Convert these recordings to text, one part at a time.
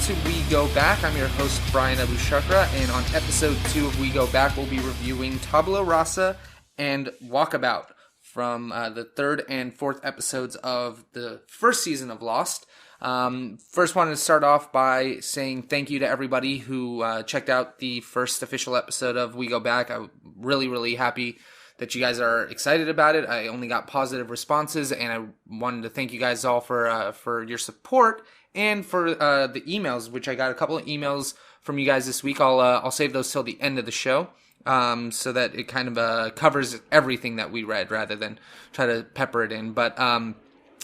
to We Go Back. I'm your host, Bryan Abou Chacra, and on episode 2 of We Go Back, we'll be reviewing Tabula, Rasa, and Walkabout from the third and fourth episodes of the first season of Lost. First, wanted to start off by saying thank you to everybody who checked out the first official episode of We Go Back. I'm really, really happy that you guys are excited about it. I only got positive responses, and I wanted to thank you guys all for your support and for the emails, which I got a couple of emails from you guys this week. I'll save those till the end of the show, so that it kind of covers everything that we read rather than try to pepper it in. But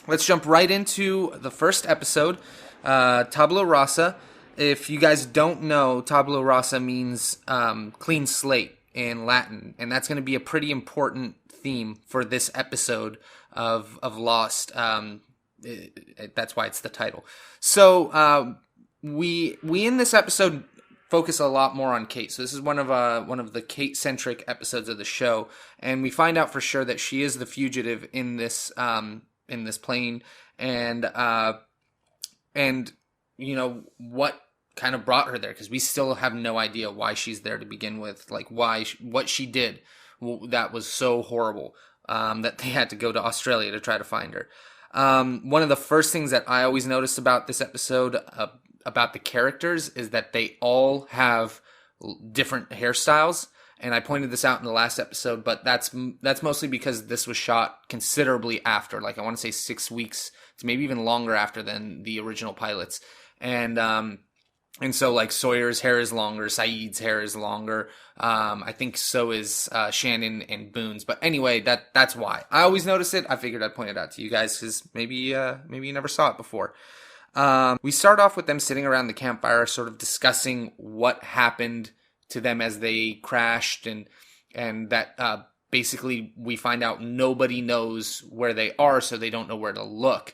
let's jump right into the first episode, Tabula Rasa. If you guys don't know, Tabula Rasa means clean slate in Latin, and that's going to be a pretty important theme for this episode of Lost. That's why it's the title. So we in this episode focus a lot more on Kate. So this is one of the Kate-centric episodes of the show, and we find out for sure that she is the fugitive in this plane, and you know what kind of brought her there, because we still have no idea why she's there to begin with, like what she did that was so horrible that they had to go to Australia to try to find her. One of the first things that I always noticed about this episode, about the characters, is that they all have different hairstyles, and I pointed this out in the last episode, but that's mostly because this was shot considerably after, like I want to say 6 weeks to maybe even longer after than the original pilots, and so, like, Sawyer's hair is longer, Saeed's hair is longer. I think so is Shannon and Boone's. But anyway, that's why. I always notice it. I figured I'd point it out to you guys because maybe you never saw it before. We start off with them sitting around the campfire, sort of discussing what happened to them as they crashed, and that basically we find out nobody knows where they are, so they don't know where to look.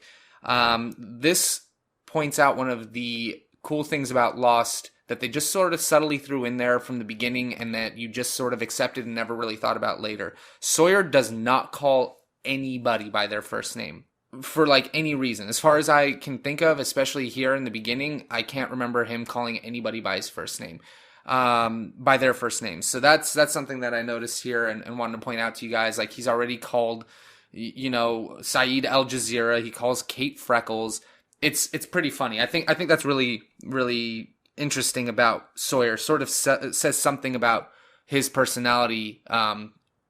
This points out one of the cool things about Lost that they just sort of subtly threw in there from the beginning, and that you just sort of accepted and never really thought about later. Sawyer does not call anybody by their first name for like any reason. As far as I can think of, especially here in the beginning, I can't remember him calling anybody by his first name, by their first name. So that's something that I noticed here and wanted to point out to you guys. Like, he's already called, Saeed Al Jazeera. He calls Kate Freckles. It's pretty funny. I think that's really, really interesting about Sawyer. Sort of says something about his personality,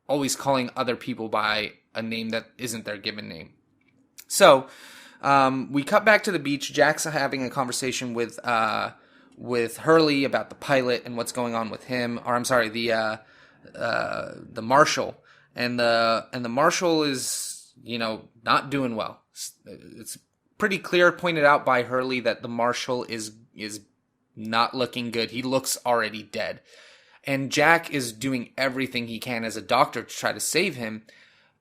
always calling other people by a name that isn't their given name. So we cut back to the beach. Jack's having a conversation with Hurley about the pilot and what's going on with him. Or I'm sorry, the marshal, and the marshal is not doing well. It's pretty clear, pointed out by Hurley, that the marshal is not looking good. He looks already dead. And Jack is doing everything he can as a doctor to try to save him.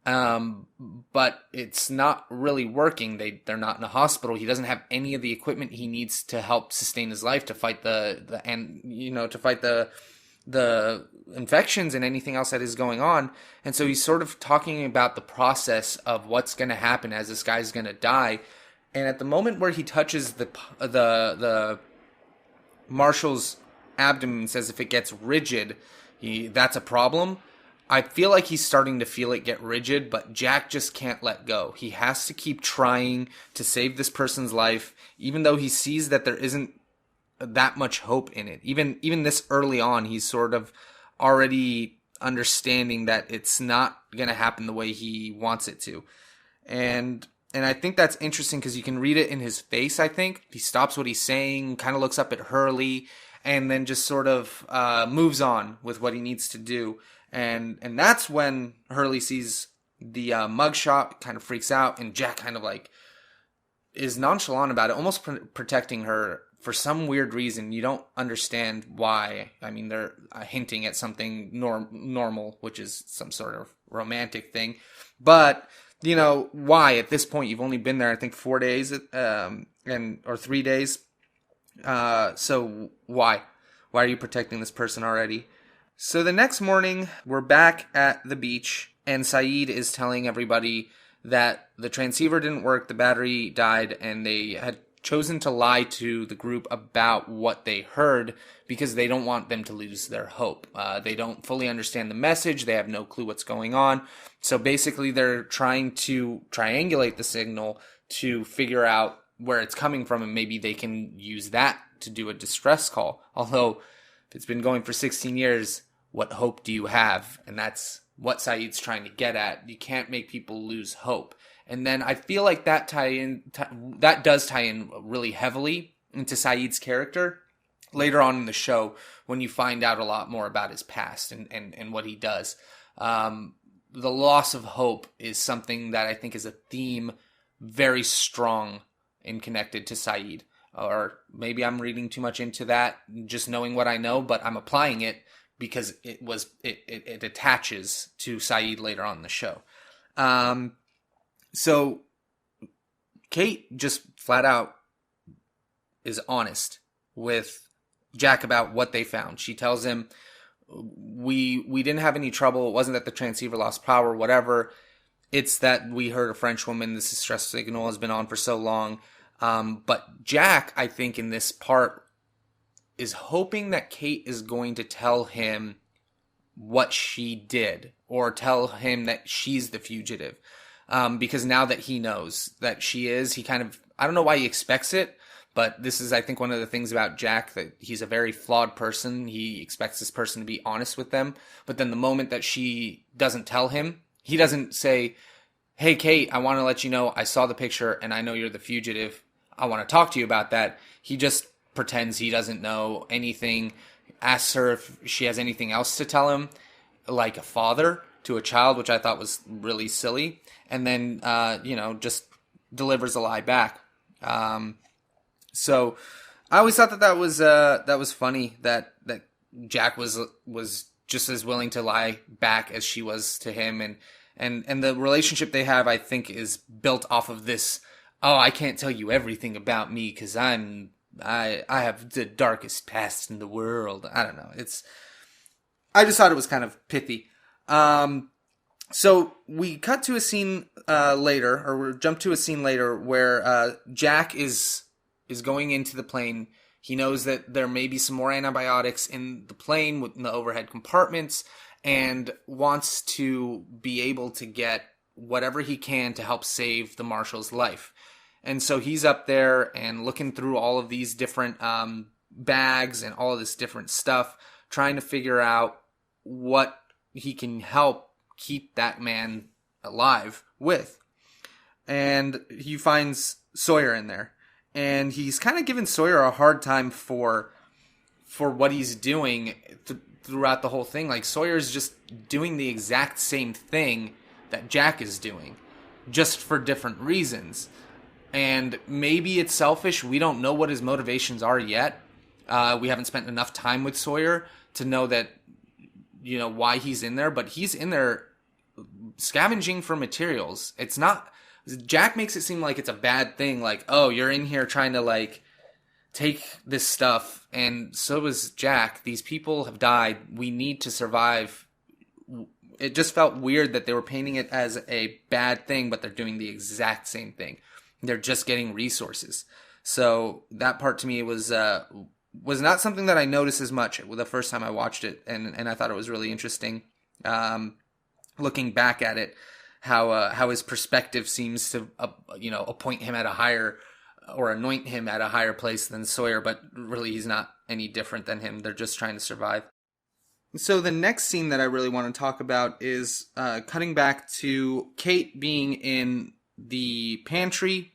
But it's not really working. They're not in a hospital. He doesn't have any of the equipment he needs to help sustain his life, to fight the infections and anything else that is going on. And so he's sort of talking about the process of what's going to happen as this guy's going to die. And at the moment where he touches the marshal's abdomen, says if it gets rigid, that's a problem. I feel like he's starting to feel it get rigid, but Jack just can't let go. He has to keep trying to save this person's life, even though he sees that there isn't that much hope in it. Even this early on, he's sort of already understanding that it's not going to happen the way he wants it to. And I think that's interesting because you can read it in his face, I think. He stops what he's saying, kind of looks up at Hurley, and then just sort of moves on with what he needs to do. And that's when Hurley sees the mugshot, kind of freaks out, and Jack kind of like is nonchalant about it, almost protecting her for some weird reason. You don't understand why. I mean, they're hinting at something normal, which is some sort of romantic thing. But why at this point? You've only been there, I think, 4 days, or 3 days. So why are you protecting this person already? So the next morning, we're back at the beach, and Saeed is telling everybody that the transceiver didn't work, the battery died, and they had chosen to lie to the group about what they heard because they don't want them to lose their hope. They don't fully understand the message. They have no clue what's going on. So basically they're trying to triangulate the signal to figure out where it's coming from, and maybe they can use that to do a distress call. Although, if it's been going for 16 years, what hope do you have? And that's what Saeed's trying to get at. You can't make people lose hope. And then I feel like that does tie in really heavily into Saeed's character later on in the show when you find out a lot more about his past and what he does. The loss of hope is something that I think is a theme very strong and connected to Saeed. Or maybe I'm reading too much into that, just knowing what I know, but I'm applying it because it attaches to Saeed later on in the show. So Kate just flat out is honest with Jack about what they found. She tells him, we didn't have any trouble. It wasn't that the transceiver lost power, whatever. It's that we heard a French woman. This distress signal has been on for so long. But Jack, I think in this part, is hoping that Kate is going to tell him what she did, or tell him that she's the fugitive. Because now that he knows that she is, I don't know why he expects it, but this is, I think, one of the things about Jack, that he's a very flawed person. He expects this person to be honest with them. But then the moment that she doesn't tell him, he doesn't say, hey, Kate, I want to let you know I saw the picture and I know you're the fugitive. I want to talk to you about that. He just pretends he doesn't know anything, asks her if she has anything else to tell him, like a father to a child, which I thought was really silly, and then, just delivers a lie back. So I always thought that was funny, that Jack was just as willing to lie back as she was to him, and the relationship they have, I think, is built off of this, oh, I can't tell you everything about me because I have the darkest past in the world. I don't know. I just thought it was kind of pithy. So we cut to a scene later, or we jump to a scene later where Jack is going into the plane. He knows that there may be some more antibiotics in the plane in the overhead compartments, and wants to be able to get whatever he can to help save the marshal's life. And so he's up there and looking through all of these different bags and all of this different stuff, trying to figure out what he can help keep that man alive with. And he finds Sawyer in there. And he's kind of giving Sawyer a hard time for what he's doing throughout the whole thing. Like, Sawyer's just doing the exact same thing that Jack is doing, just for different reasons. And maybe it's selfish. We don't know what his motivations are yet. We haven't spent enough time with Sawyer to know that, why he's in there. But he's in there scavenging for materials. It's not... Jack makes it seem like it's a bad thing. Like, oh, you're in here trying to, take this stuff. And so is Jack. These people have died. We need to survive. It just felt weird that they were painting it as a bad thing, but they're doing the exact same thing. They're just getting resources. So that part to me was not something that I noticed as much the first time I watched it, and I thought it was really interesting. Looking back at it, how his perspective seems to appoint him at a higher, or anoint him at a higher place than Sawyer, but really he's not any different than him. They're just trying to survive. So the next scene that I really want to talk about is cutting back to Kate being in the pantry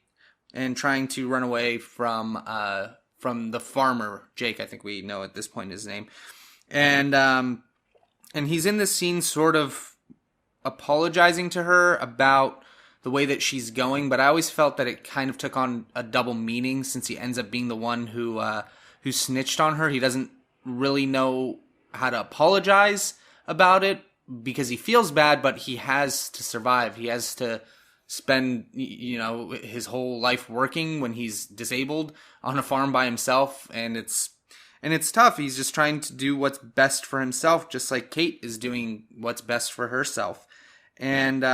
and trying to run away from the farmer, Jake, I think we know at this point his name. And he's in this scene sort of apologizing to her about the way that she's going, but I always felt that it kind of took on a double meaning, since he ends up being the one who snitched on her. He doesn't really know how to apologize about it because he feels bad, but he has to survive. He has to spend, his whole life working when he's disabled on a farm by himself, and it's tough. He's just trying to do what's best for himself, just like Kate is doing what's best for herself. And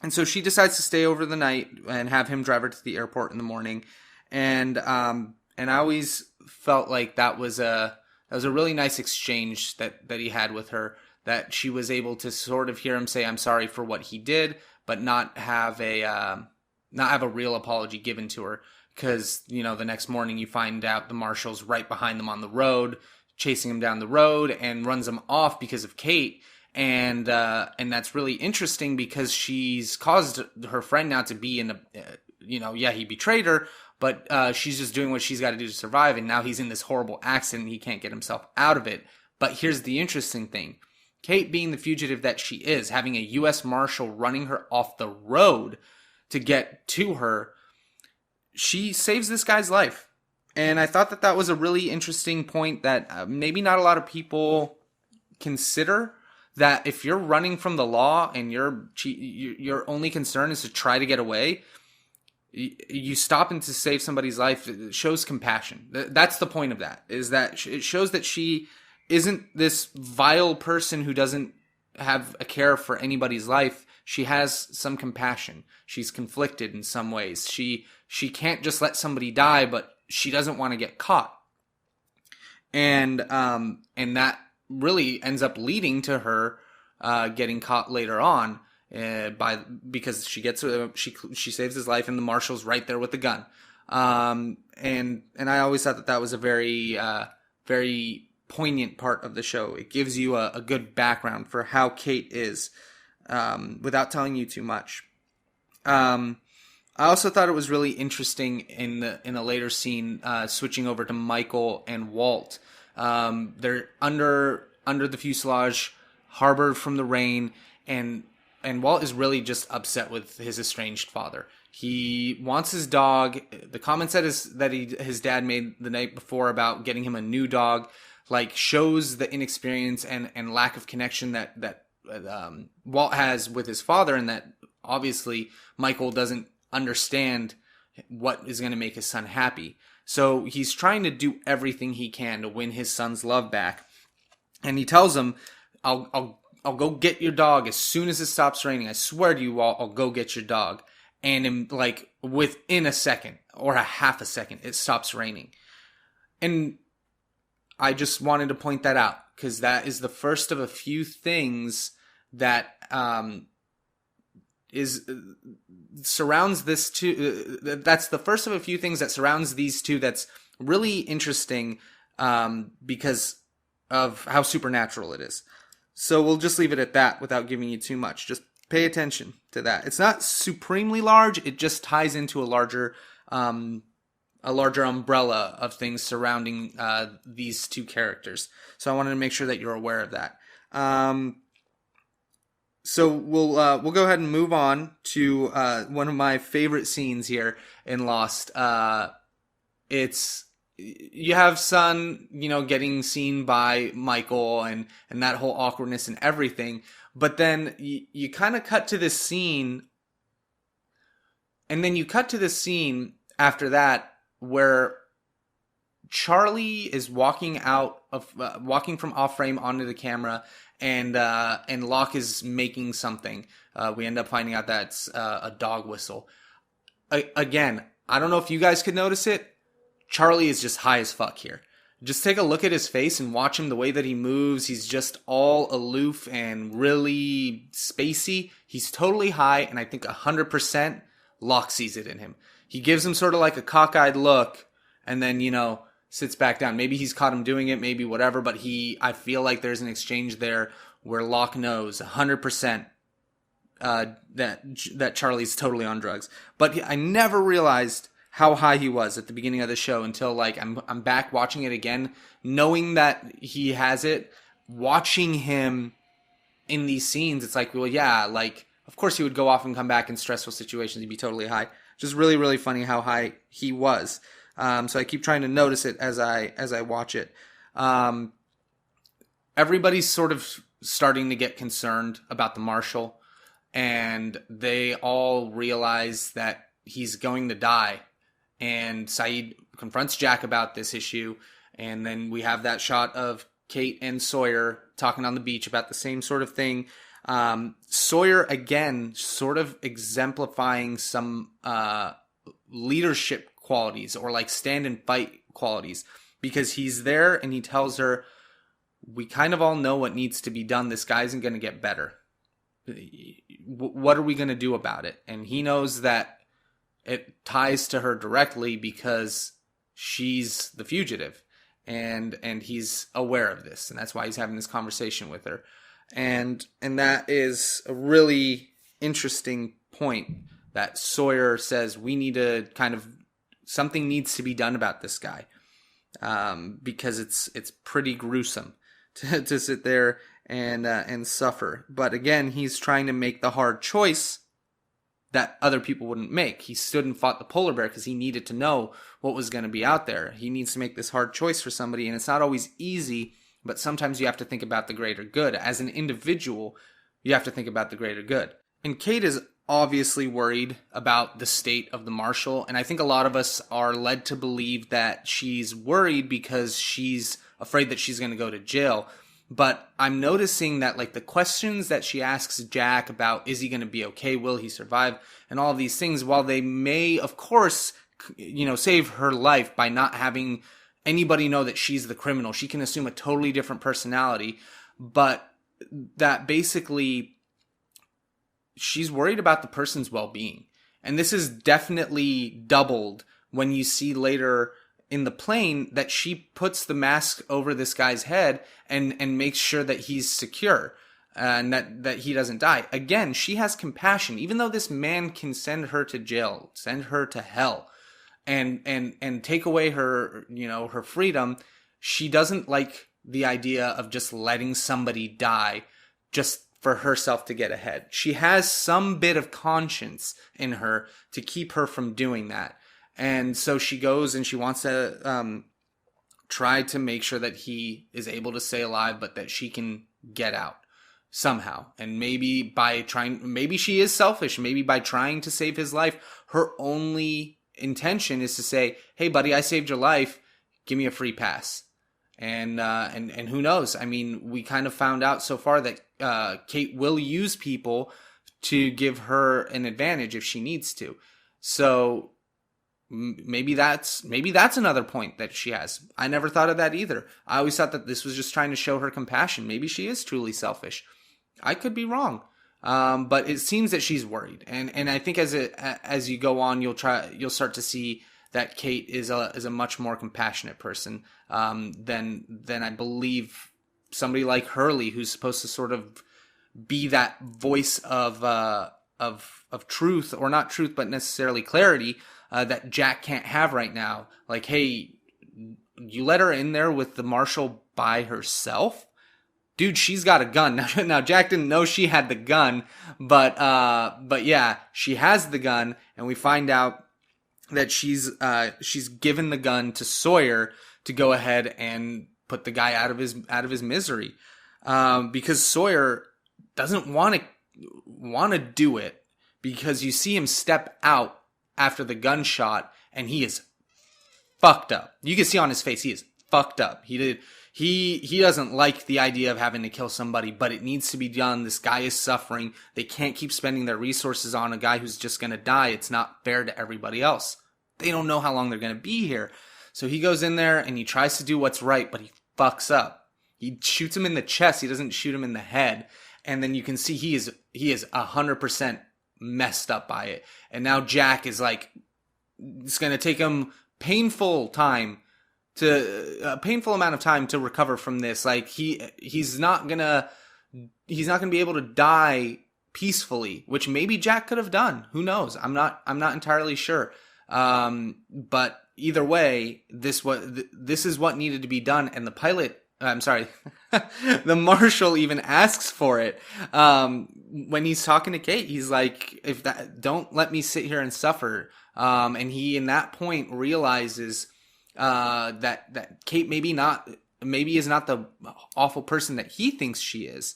so she decides to stay over the night and have him drive her to the airport in the morning. And I always felt like that was a really nice exchange that he had with her, that she was able to sort of hear him say, "I'm sorry for what he did," but not have a real apology given to her. Because, you know, the next morning you find out the marshal's right behind them on the road, chasing him down the road, and runs him off because of Kate. And that's really interesting because she's caused her friend now to be in a, he betrayed her, but she's just doing what she's got to do to survive. And now he's in this horrible accident. He can't get himself out of it. But here's the interesting thing. Kate, being the fugitive that she is, having a U.S. Marshal running her off the road to get to her, she saves this guy's life. And I thought that was a really interesting point that maybe not a lot of people consider, that if you're running from the law and your only concern is to try to get away, you stop and to save somebody's life. It shows compassion. That's the point of that, is that it shows that she isn't this vile person who doesn't have a care for anybody's life. She has some compassion. She's conflicted in some ways. She can't just let somebody die, but she doesn't want to get caught. And that really ends up leading to her getting caught later on because she saves his life, and the marshal's right there with the gun. And I always thought that was a very very poignant part of the show. It gives you a good background for how Kate is, without telling you too much. I also thought it was really interesting in a later scene, switching over to Michael and Walt. They're under the fuselage, harbored from the rain, and Walt is really just upset with his estranged father. He wants his dog. The comment that his dad made the night before about getting him a new dog, like, shows the inexperience and lack of connection that Walt has with his father, and that obviously Michael doesn't understand what is going to make his son happy. So he's trying to do everything he can to win his son's love back. And he tells him, I'll go get your dog as soon as it stops raining. I swear to you, Walt, I'll go get your dog. And within a second or a half a second, it stops raining. And I just wanted to point that out, because that is the first of a few things that surrounds this two. That's the first of a few things that surrounds these two. That's really interesting because of how supernatural it is. So we'll just leave it at that without giving you too much. Just pay attention to that. It's not supremely large. It just ties into a larger umbrella of things surrounding these two characters. So I wanted to make sure that you're aware of that. So we'll go ahead and move on to one of my favorite scenes here in Lost. It's, you have Sun, getting seen by Michael and that whole awkwardness and everything. But then you kind of cut to this scene, and then you cut to this scene after that where Charlie is walking from off frame onto the camera, and Locke is making something. We end up finding out that's a dog whistle. Again, I don't know if you guys could notice it. Charlie is just high as fuck here. Just take a look at his face and watch him, the way that he moves. He's just all aloof and really spacey. He's totally high, and I think 100% Locke sees it in him. He gives him sort of like a cockeyed look, and then, sits back down. Maybe he's caught him doing it, maybe whatever, but I feel like there's an exchange there where Locke knows 100% that Charlie's totally on drugs. But I never realized how high he was at the beginning of the show until I'm back watching it again, knowing that he has it, watching him in these scenes. It's like, well, yeah, of course he would go off and come back in stressful situations. He'd be totally high. Just really, really funny how high he was. So I keep trying to notice it as I watch it. Everybody's sort of starting to get concerned about the Marshal, and they all realize that he's going to die. And Saeed confronts Jack about this issue, and then we have that shot of Kate and Sawyer talking on the beach about the same sort of thing. Sawyer, again, sort of exemplifying some leadership qualities or like stand and fight qualities, because he's there and he tells her, we kind of all know what needs to be done. This guy isn't going to get better. What are we going to do about it? And he knows that it ties to her directly because she's the fugitive, and he's aware of this, and that's why he's having this conversation with her. And that is a really interesting point that Sawyer says we need to something needs to be done about this guy, because it's pretty gruesome to sit there and suffer. But again, he's trying to make the hard choice that other people wouldn't make. He stood and fought the polar bear because he needed to know what was going to be out there. He needs to make this hard choice for somebody, and it's not always easy, but sometimes you have to think about the greater good. As an individual, you have to think about the greater good. And Kate is obviously worried about the state of the marshal, and I think a lot of us are led to believe that she's worried because she's afraid that she's going to go to jail. But I'm noticing that like the questions that she asks Jack about, is he going to be okay? Will he survive? And all of these things, while they may, of course, save her life by not having anybody know that she's the criminal. She can assume a totally different personality, but that basically she's worried about the person's well-being. And this is definitely doubled when you see later in the plane that she puts the mask over this guy's head and makes sure that he's secure and that he doesn't die. Again, she has compassion. Even though this man can send her to jail, send her to hell, and take away her, her freedom, she doesn't like the idea of just letting somebody die just for herself to get ahead. She has some bit of conscience in her to keep her from doing that. And so she goes and she wants to try to make sure that he is able to stay alive, but that she can get out somehow. And maybe maybe she is selfish. Maybe by trying to save his life, her only intention is to say, hey, buddy, I saved your life. Give me a free pass. And who knows? I mean, we kind of found out so far that Kate will use people to give her an advantage if she needs to. So maybe that's another point that she has. I never thought of that either. I always thought that this was just trying to show her compassion. Maybe she is truly selfish. I could be wrong. But it seems that she's worried. And I think as you go on, you'll start to see that Kate is a much more compassionate person than I believe somebody like Hurley, who's supposed to sort of be that voice of truth, or not truth, but necessarily clarity, that Jack can't have right now. Like, hey, you let her in there with the marshal by herself? Dude, she's got a gun. Now Jack didn't know she had the gun, but yeah, she has the gun, and we find out that she's given the gun to Sawyer to go ahead and put the guy out of his misery, because Sawyer doesn't want to do it, because you see him step out after the gunshot, and he is fucked up. You can see on his face he is fucked up. He doesn't like the idea of having to kill somebody, but it needs to be done. This guy is suffering. They can't keep spending their resources on a guy who's just going to die. It's not fair to everybody else. They don't know how long they're going to be here. So he goes in there and he tries to do what's right, but he fucks up. He shoots him in the chest. He doesn't shoot him in the head. And then you can see he is 100% messed up by it. And now Jack is like, it's going to take him a painful amount of time to recover from this. Like he's not gonna be able to die peacefully, which maybe Jack could have done. Who knows? I'm not entirely sure. But either way, this is what needed to be done. And the marshal even asks for it. When he's talking to Kate, he's like, don't let me sit here and suffer. And he, in that point, realizes that Kate maybe is not the awful person that he thinks she is.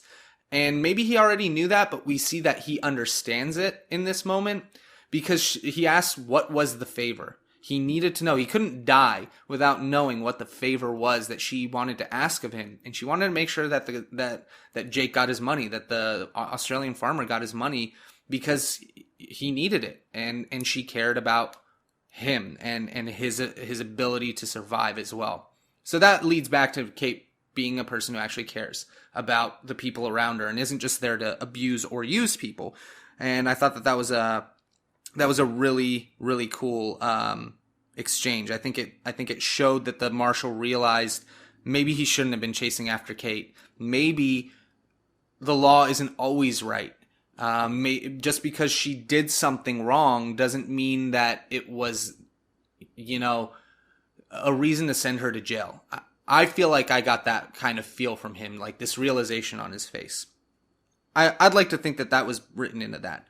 And maybe he already knew that, but we see that he understands it in this moment, because he asks what was the favor. He needed to know. He couldn't die without knowing what the favor was that she wanted to ask of him. And she wanted to make sure that that Jake got his money, that the Australian farmer got his money, because he needed it. And she cared about him and his ability to survive as well. So that leads back to Kate being a person who actually cares about the people around her and isn't just there to abuse or use people. And I thought that was a really, really cool exchange. I think it showed that the marshal realized maybe he shouldn't have been chasing after Kate. Maybe the law isn't always right. Just because she did something wrong doesn't mean that it was, a reason to send her to jail. I feel like I got that kind of feel from him, like this realization on his face. I'd like to think that was written into that.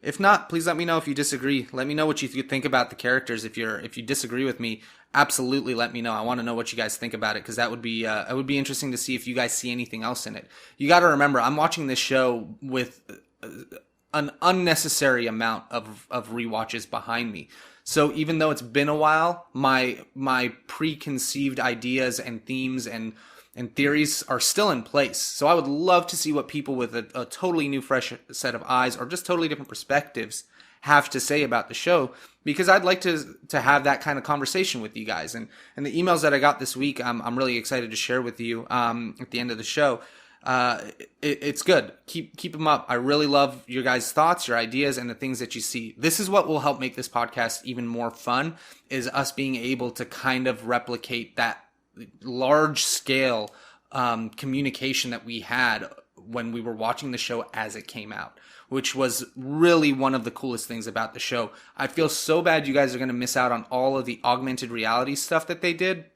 If not, please let me know if you disagree. Let me know what you think about the characters. If you disagree with me, absolutely let me know. I want to know what you guys think about it, because that would be interesting to see if you guys see anything else in it. You got to remember, I'm watching this show with an unnecessary amount of rewatches behind me. So even though it's been a while, my preconceived ideas and themes and theories are still in place. So I would love to see what people with a totally new, fresh set of eyes or just totally different perspectives have to say about the show, because I'd like to have that kind of conversation with you guys. And the emails that I got this week, I'm really excited to share with you at the end of the show. It's good. Keep them up. I really love your guys' thoughts, your ideas, and the things that you see. This is what will help make this podcast even more fun, is us being able to kind of replicate that large scale communication that we had when we were watching the show as it came out, which was really one of the coolest things about the show. I feel so bad you guys are going to miss out on all of the augmented reality stuff that they did,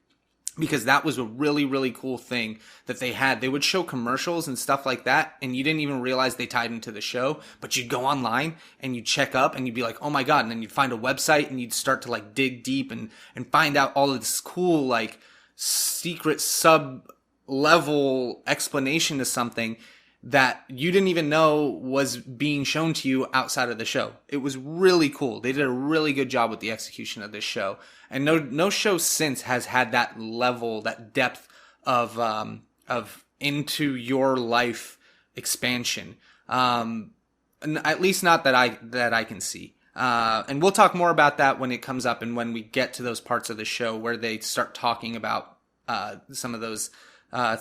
because that was a really, really cool thing that they had. They would show commercials and stuff like that, and you didn't even realize they tied into the show, but you'd go online and you'd check up and you'd be like, oh my God. And then you'd find a website and you'd start to like dig deep and find out all of this cool, like secret sub level explanation to something that you didn't even know was being shown to you outside of the show. It was really cool. They did a really good job with the execution of this show. And no show since has had that level, that depth of into your life expansion. And at least not that I can see. And we'll talk more about that when it comes up and when we get to those parts of the show where they start talking about some of those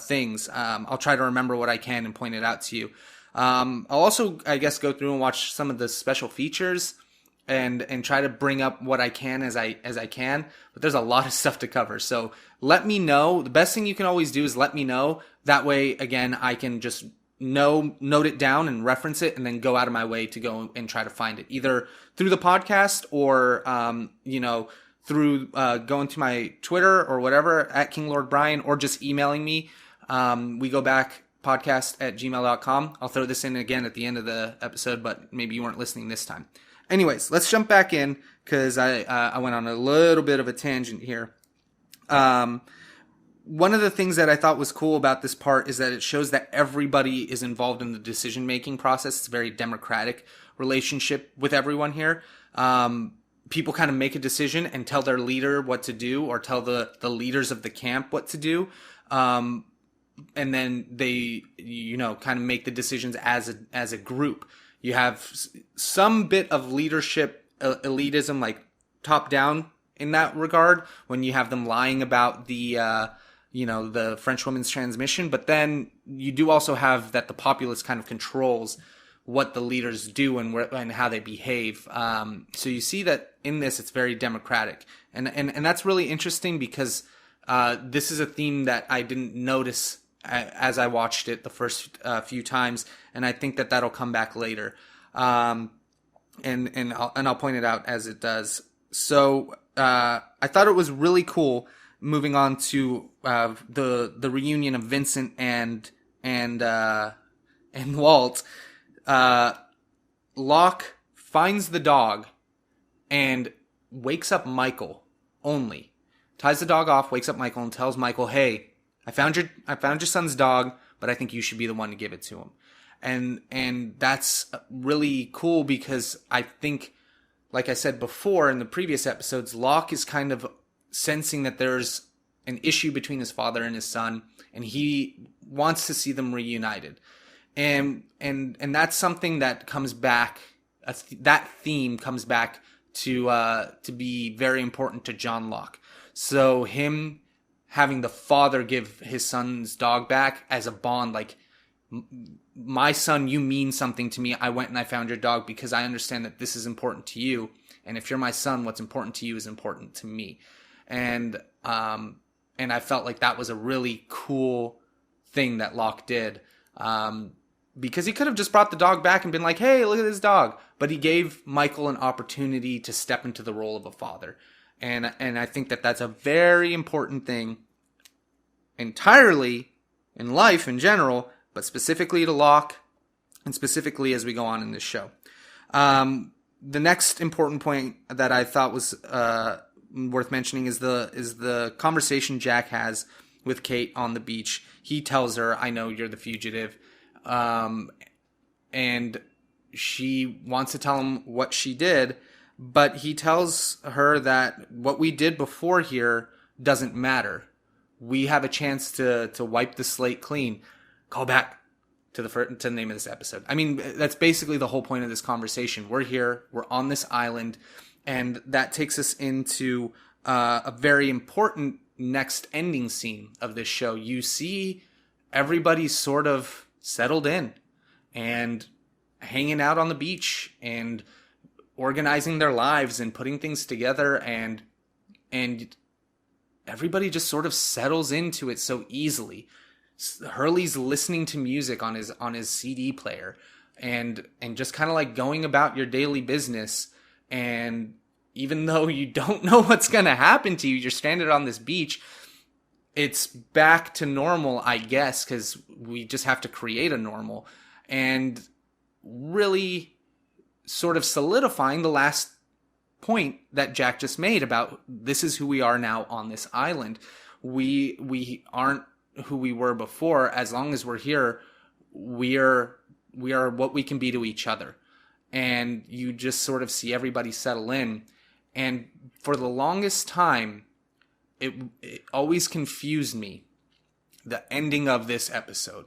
things. I'll try to remember what I can and point it out to you. I'll also, I guess, go through and watch some of the special features and try to bring up what I can as I can. But there's a lot of stuff to cover. So let me know. The best thing you can always do is let me know. That way, again, I can just note it down and reference it, and then go out of my way to go and try to find it, either through the podcast or through going to my Twitter or whatever at King Lord Bryan, or just emailing me. We go back podcast@gmail.com. I'll throw this in again at the end of the episode, but maybe you weren't listening this time. Anyways, let's jump back in, because I went on a little bit of a tangent here. One of the things that I thought was cool about this part is that it shows that everybody is involved in the decision-making process. It's a very democratic relationship with everyone here. People kind of make a decision and tell their leader what to do, or tell the leaders of the camp what to do. And then they, kind of make the decisions as a group. You have some bit of leadership elitism, like top down in that regard, when you have them lying about the French woman's transmission. But then you do also have that the populace kind of controls what the leaders do and how they behave. So you see that in this, it's very democratic. And that's really interesting, because this is a theme that I didn't notice as I watched it the first few times, and I think that that'll come back later. And I'll point it out as it does. So I thought it was really cool. Moving on to the reunion of Vincent and Walt. Locke finds the dog and wakes up Michael only. Ties the dog off, wakes up Michael, and tells Michael, "Hey, I found your son's dog, but I think you should be the one to give it to him." And that's really cool, because I think, like I said before in the previous episodes, Locke is kind of sensing that there's an issue between his father and his son, and he wants to see them reunited. And that's something that comes back, that theme comes back to be very important to John Locke. So him having the father give his son's dog back as a bond, like, my son, you mean something to me. I went and I found your dog because I understand that this is important to you. And if you're my son, what's important to you is important to me. And I felt like that was a really cool thing that Locke did. Because he could have just brought the dog back and been like, hey, look at this dog. But he gave Michael an opportunity to step into the role of a father. And I think that that's a very important thing entirely in life in general, but specifically to Locke and specifically as we go on in this show. The next important point that I thought was worth mentioning is the conversation Jack has with Kate on the beach. He tells her, I know you're the fugitive. And she wants to tell him what she did, but he tells her that what we did before here doesn't matter. We have a chance to wipe the slate clean. Call back to the name of this episode. I mean, that's basically the whole point of this conversation. We're here, we're on this island, and that takes us into a very important next ending scene of this show. You see everybody sort of settled in and hanging out on the beach and organizing their lives and putting things together, and everybody just sort of settles into it so easily. Hurley's listening to music on his CD player and just kind of like going about your daily business. And even though you don't know what's going to happen to you, you're stranded on this beach. It's back to normal, I guess, because we just have to create a normal, and really sort of solidifying the last point that Jack just made about this is who we are now on this island. We aren't who we were before. As long as we're here, we are what we can be to each other. And you just sort of see everybody settle in. And for the longest time, it always confused me, the ending of this episode,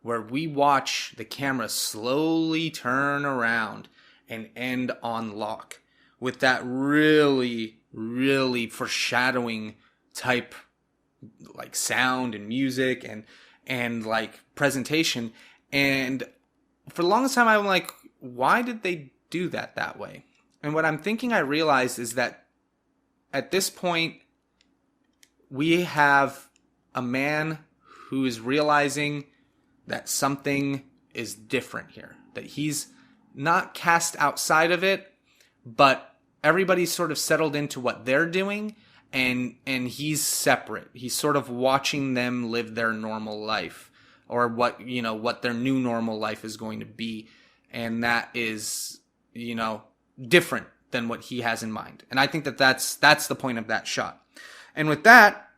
where we watch the camera slowly turn around and end on Locke with that really, really foreshadowing type like sound and music and like presentation. And for the longest time, I'm like, why did they do that way? And what I'm thinking I realized is that at this point, we have a man who is realizing that something is different here, that he's not cast outside of it, but everybody's sort of settled into what they're doing, and he's separate. He's sort of watching them live their normal life, or what their new normal life is going to be, and that is, different than what he has in mind. And I think that's the point of that shot. And with that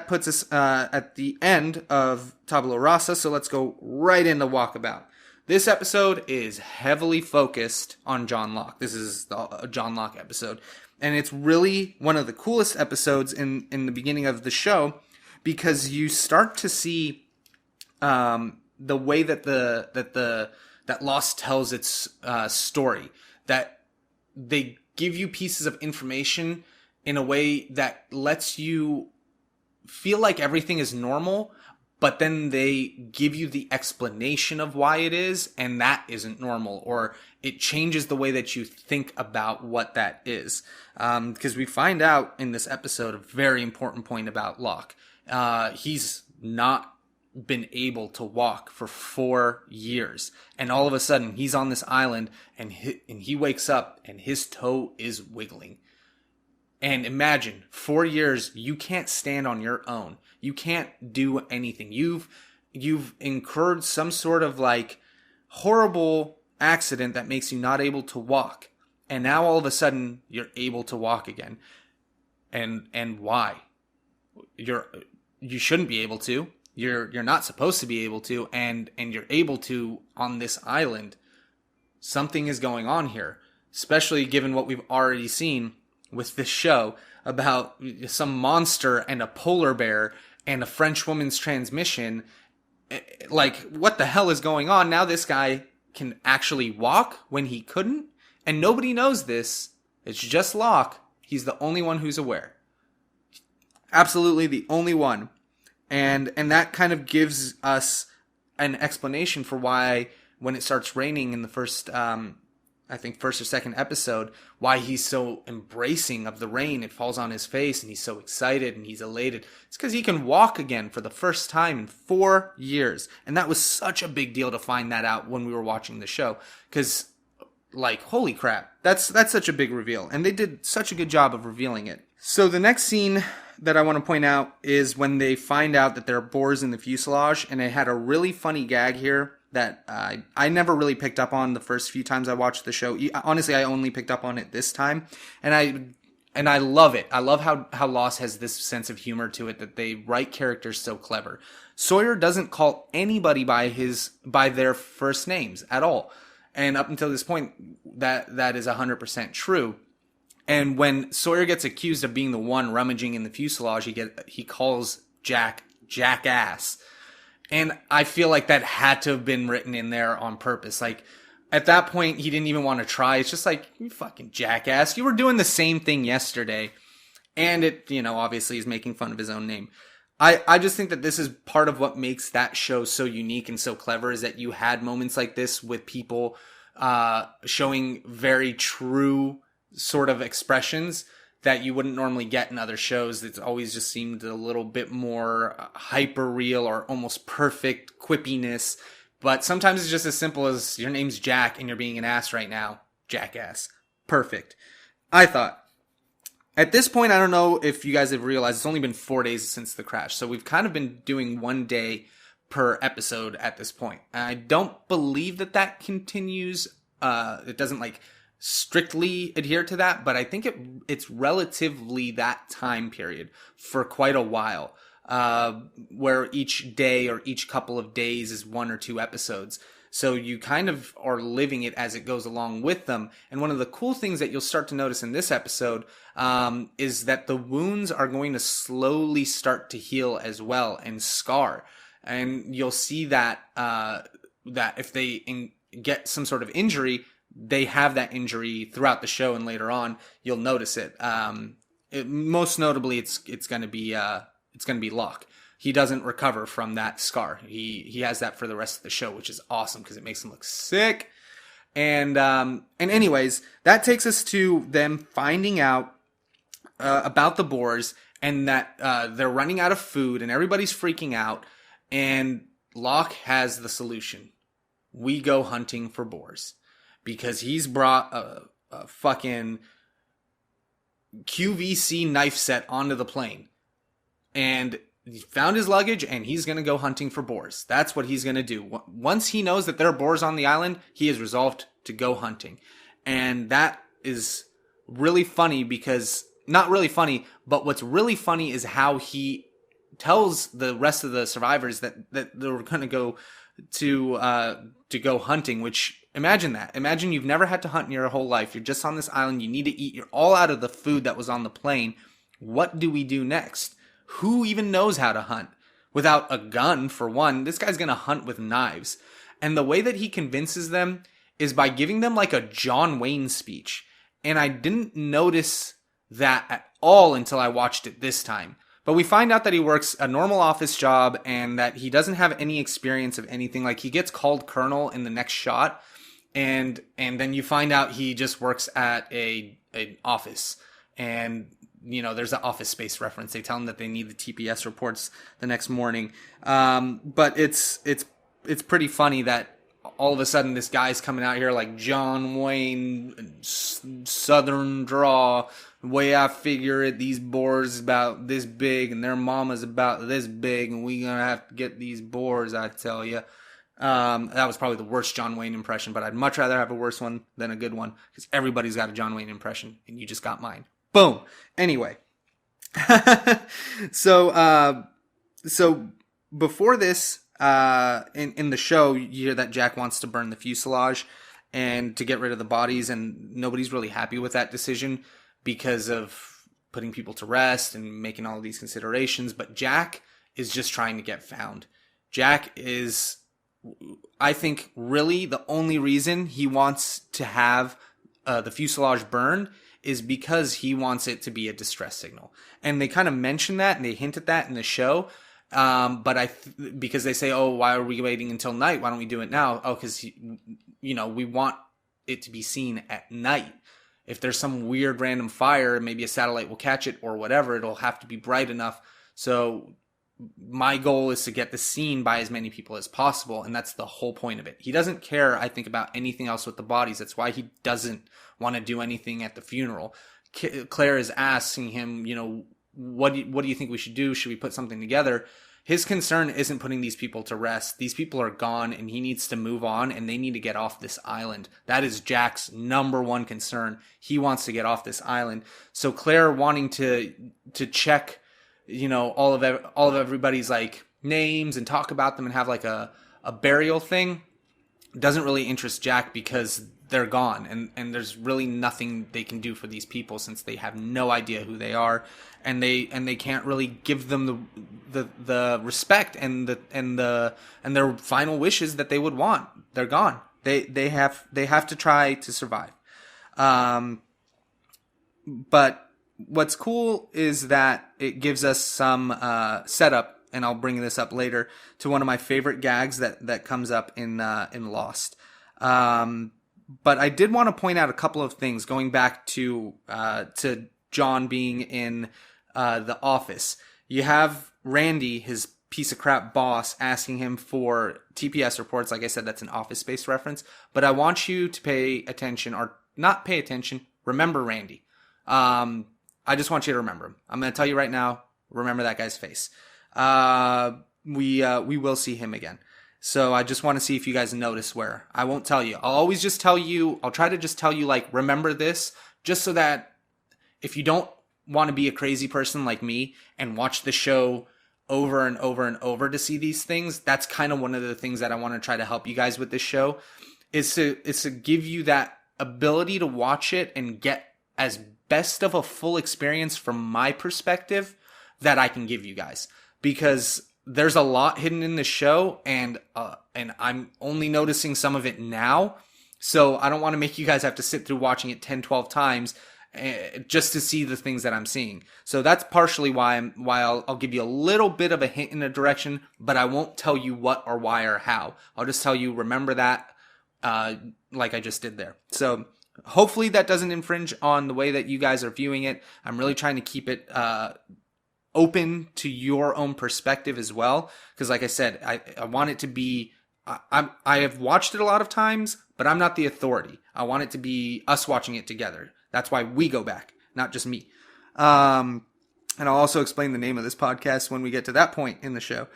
puts us at the end of Tabula Rasa, so let's go right into Walkabout. This episode is heavily focused on John Locke. This is a John Locke episode. And it's really one of the coolest episodes in the beginning of the show, because you start to see the way that that Lost tells its story. That they give you pieces of information in a way that lets you feel like everything is normal, but then they give you the explanation of why it is, and that isn't normal, or it changes the way that you think about what that is. Because we find out in this episode a very important point about Locke. He's not been able to walk for 4 years, and all of a sudden he's on this island, and he wakes up and his toe is wiggling. And imagine, 4 years, you can't stand on your own. You can't do anything. You've incurred some sort of like horrible accident that makes you not able to walk. And now all of a sudden you're able to walk again. And why? You shouldn't be able to. You're not supposed to be able to, and you're able to on this island. Something is going on here, especially given what we've already seen with this show about some monster and a polar bear and a French woman's transmission. Like, what the hell is going on? Now this guy can actually walk when he couldn't, and nobody knows this It's just Locke. He's the only one who's aware. Absolutely the only one. And that kind of gives us an explanation for why when it starts raining in the first, I think first or second episode, why he's so embracing of the rain. It falls on his face and he's so excited and he's elated. It's because he can walk again for the first time in 4 years. And that was such a big deal to find that out when we were watching the show. Because, like, holy crap, that's such a big reveal. And they did such a good job of revealing it. So the next scene that I want to point out is when they find out that there are boars in the fuselage. And they had a really funny gag here that I never really picked up on the first few times I watched the show. Honestly, I only picked up on it this time. And I love it. I love how Lost has this sense of humor to it, that they write characters so clever. Sawyer doesn't call anybody by their first names at all. And up until this point, that is 100% true. And when Sawyer gets accused of being the one rummaging in the fuselage, he calls Jack jackass. And I feel like that had to have been written in there on purpose. Like, at that point, he didn't even want to try. It's just like, you fucking jackass. You were doing the same thing yesterday. And it, obviously is making fun of his own name. I just think that this is part of what makes that show so unique and so clever, is that you had moments like this with people showing very true sort of expressions that you wouldn't normally get in other shows. It's always just seemed a little bit more hyper real or almost perfect quippiness. But sometimes it's just as simple as, your name's Jack and you're being an ass right now. Jackass. Perfect. I thought. At this point, I don't know if you guys have realized, it's only been 4 days since the crash. So we've kind of been doing 1 day per episode at this point. And I don't believe that continues. It doesn't strictly adhere to that, but I think it's relatively that time period for quite a while, where each day or each couple of days is 1 or 2 episodes. So you kind of are living it as it goes along with them. And one of the cool things that you'll start to notice in this episode is that the wounds are going to slowly start to heal as well and scar. And you'll see that that if they get some sort of injury, they have that injury throughout the show, and later on you'll notice it. Most notably, it's going to be Locke. He doesn't recover from that scar. He has that for the rest of the show, which is awesome because it makes him look sick. And anyways, that takes us to them finding out about the boars, and that they're running out of food, and everybody's freaking out. And Locke has the solution. We go hunting for boars. Because he's brought a fucking QVC knife set onto the plane. And he found his luggage, and he's going to go hunting for boars. That's what he's going to do. Once he knows that there are boars on the island, he is resolved to go hunting. And that is really funny because, not really funny, but what's really funny is how he tells the rest of the survivors that they're going to go to go hunting, which, imagine that. Imagine you've never had to hunt in your whole life. You're just on this island. You need to eat. You're all out of the food that was on the plane. What do we do next? Who even knows how to hunt? Without a gun, for one, this guy's going to hunt with knives. And the way that he convinces them is by giving them like a John Wayne speech. And I didn't notice that at all until I watched it this time. But we find out that he works a normal office job and that he doesn't have any experience of anything. Like, he gets called colonel in the next shot. And then you find out he just works at an office. And, there's an Office Space reference. They tell him that they need the TPS reports the next morning. But it's pretty funny that all of a sudden this guy's coming out here like John Wayne, Southern draw. The way I figure it, these boars about this big and their mama's about this big, and we gonna have to get these boars, I tell you. That was probably the worst John Wayne impression, but I'd much rather have a worse one than a good one, because everybody's got a John Wayne impression, and you just got mine. Boom. Anyway. So before this, in the show, you hear that Jack wants to burn the fuselage and to get rid of the bodies, and nobody's really happy with that decision because of putting people to rest and making all of these considerations. But Jack is just trying to get found. Jack is, I think, really the only reason he wants to have the fuselage burned is because he wants it to be a distress signal. And they kind of mention that and they hint at that in the show. But because they say, oh, why are we waiting until night? Why don't we do it now? Oh, because, we want it to be seen at night. If there's some weird random fire, maybe a satellite will catch it or whatever. It'll have to be bright enough. So my goal is to get this seen by as many people as possible. And that's the whole point of it. He doesn't care, I think, about anything else with the bodies. That's why he doesn't want to do anything at the funeral. Claire is asking him, what do you think we should do? Should we put something together? His concern isn't putting these people to rest. These people are gone and he needs to move on and they need to get off this island. That is Jack's number one concern. He wants to get off this island. So Claire wanting to check, all of everybody's like names and talk about them and have like a burial thing doesn't really interest Jack because they're gone and there's really nothing they can do for these people since they have no idea who they are and they can't really give them the respect and their final wishes that they would want. They're gone. They have to try to survive. But what's cool is that it gives us some setup, and I'll bring this up later, to one of my favorite gags that comes up in Lost. But I did want to point out a couple of things going back to John being in the office. You have Randy, his piece of crap boss, asking him for TPS reports. Like I said, that's an Office Space reference. But I want you to pay attention, or not pay attention, remember Randy. I just want you to remember him. I'm going to tell you right now, remember that guy's face. We will see him again. So I just want to see if you guys notice where. I won't tell you. I'll always just tell you, I'll try to just tell you, like, remember this, just so that if you don't want to be a crazy person like me and watch the show over and over and over to see these things, that's kind of one of the things that I want to try to help you guys with this show, is to give you that ability to watch it and get as best of a full experience from my perspective that I can give you guys. Because there's a lot hidden in the show, and I'm only noticing some of it now. So I don't want to make you guys have to sit through watching it 10, 12 times just to see the things that I'm seeing. So that's partially why I'll give you a little bit of a hint in a direction, but I won't tell you what or why or how. I'll just tell you, remember that, like I just did there. So hopefully that doesn't infringe on the way that you guys are viewing it. I'm really trying to keep it open to your own perspective as well, because like I said, I want it to be, I have watched it a lot of times, but I'm not the authority. I want it to be us watching it together. That's why we go back, not just me. And I'll also explain the name of this podcast when we get to that point in the show.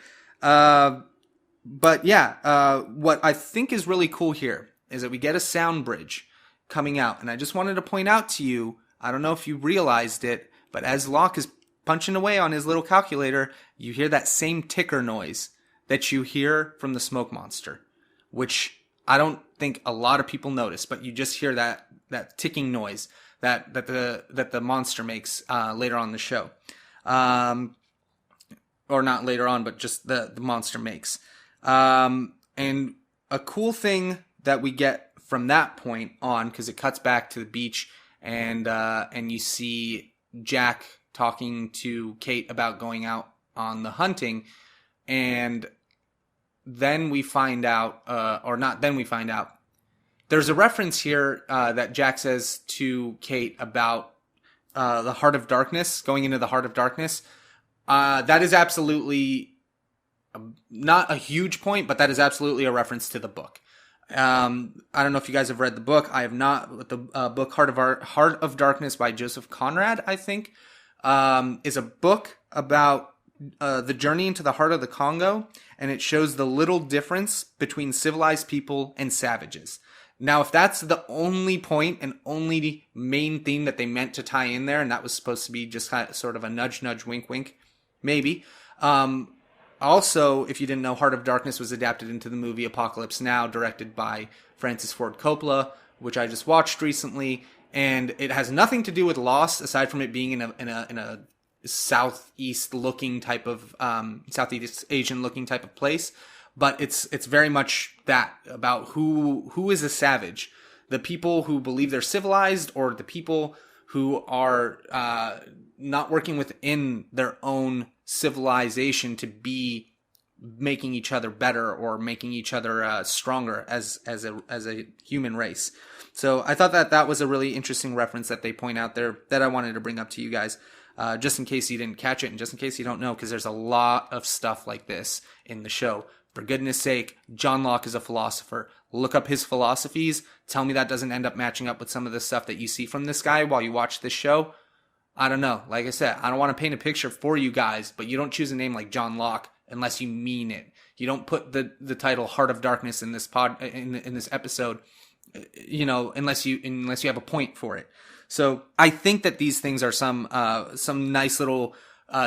But yeah, what I think is really cool here is that we get a sound bridge coming out. And I just wanted to point out to you, I don't know if you realized it, but as Locke is punching away on his little calculator, you hear that same ticker noise that you hear from the smoke monster, which I don't think a lot of people notice, but you just hear that ticking noise that the monster makes later on in the show. Or not later on, but just the monster makes. And a cool thing that we get from that point on, because it cuts back to the beach and you see Jack talking to Kate about going out on the hunting, and then we find out, or not then we find out, there's a reference here that Jack says to Kate about the Heart of Darkness, going into the Heart of Darkness. That is absolutely not a huge point, but that is absolutely a reference to the book. I don't know if you guys have read the book. I have not. But the book Heart of Darkness by Joseph Conrad, I think, is a book about the journey into the heart of the Congo, and it shows the little difference between civilized people and savages. Now, if that's the only point and only main theme that they meant to tie in there, and that was supposed to be just kind of, sort of a nudge, nudge, wink, wink, maybe. Also, if you didn't know, Heart of Darkness was adapted into the movie Apocalypse Now, directed by Francis Ford Coppola, which I just watched recently, and it has nothing to do with Lost, aside from it being in a southeast looking type of Southeast Asian looking type of place. But it's very much that, about who is a savage, the people who believe they're civilized, or the people who are not working within their own civilization to be making each other better or making each other stronger as a human race. So I thought that was a really interesting reference that they point out there that I wanted to bring up to you guys, just in case you didn't catch it and just in case you don't know, because there's a lot of stuff like this in the show. For goodness sake, John Locke is a philosopher. Look up his philosophies. Tell me that doesn't end up matching up with some of the stuff that you see from this guy while you watch this show. I don't know. Like I said, I don't want to paint a picture for you guys, but you don't choose a name like John Locke unless you mean it. You don't put the title Heart of Darkness in this in this episode, unless you have a point for it. So I think that these things are some nice little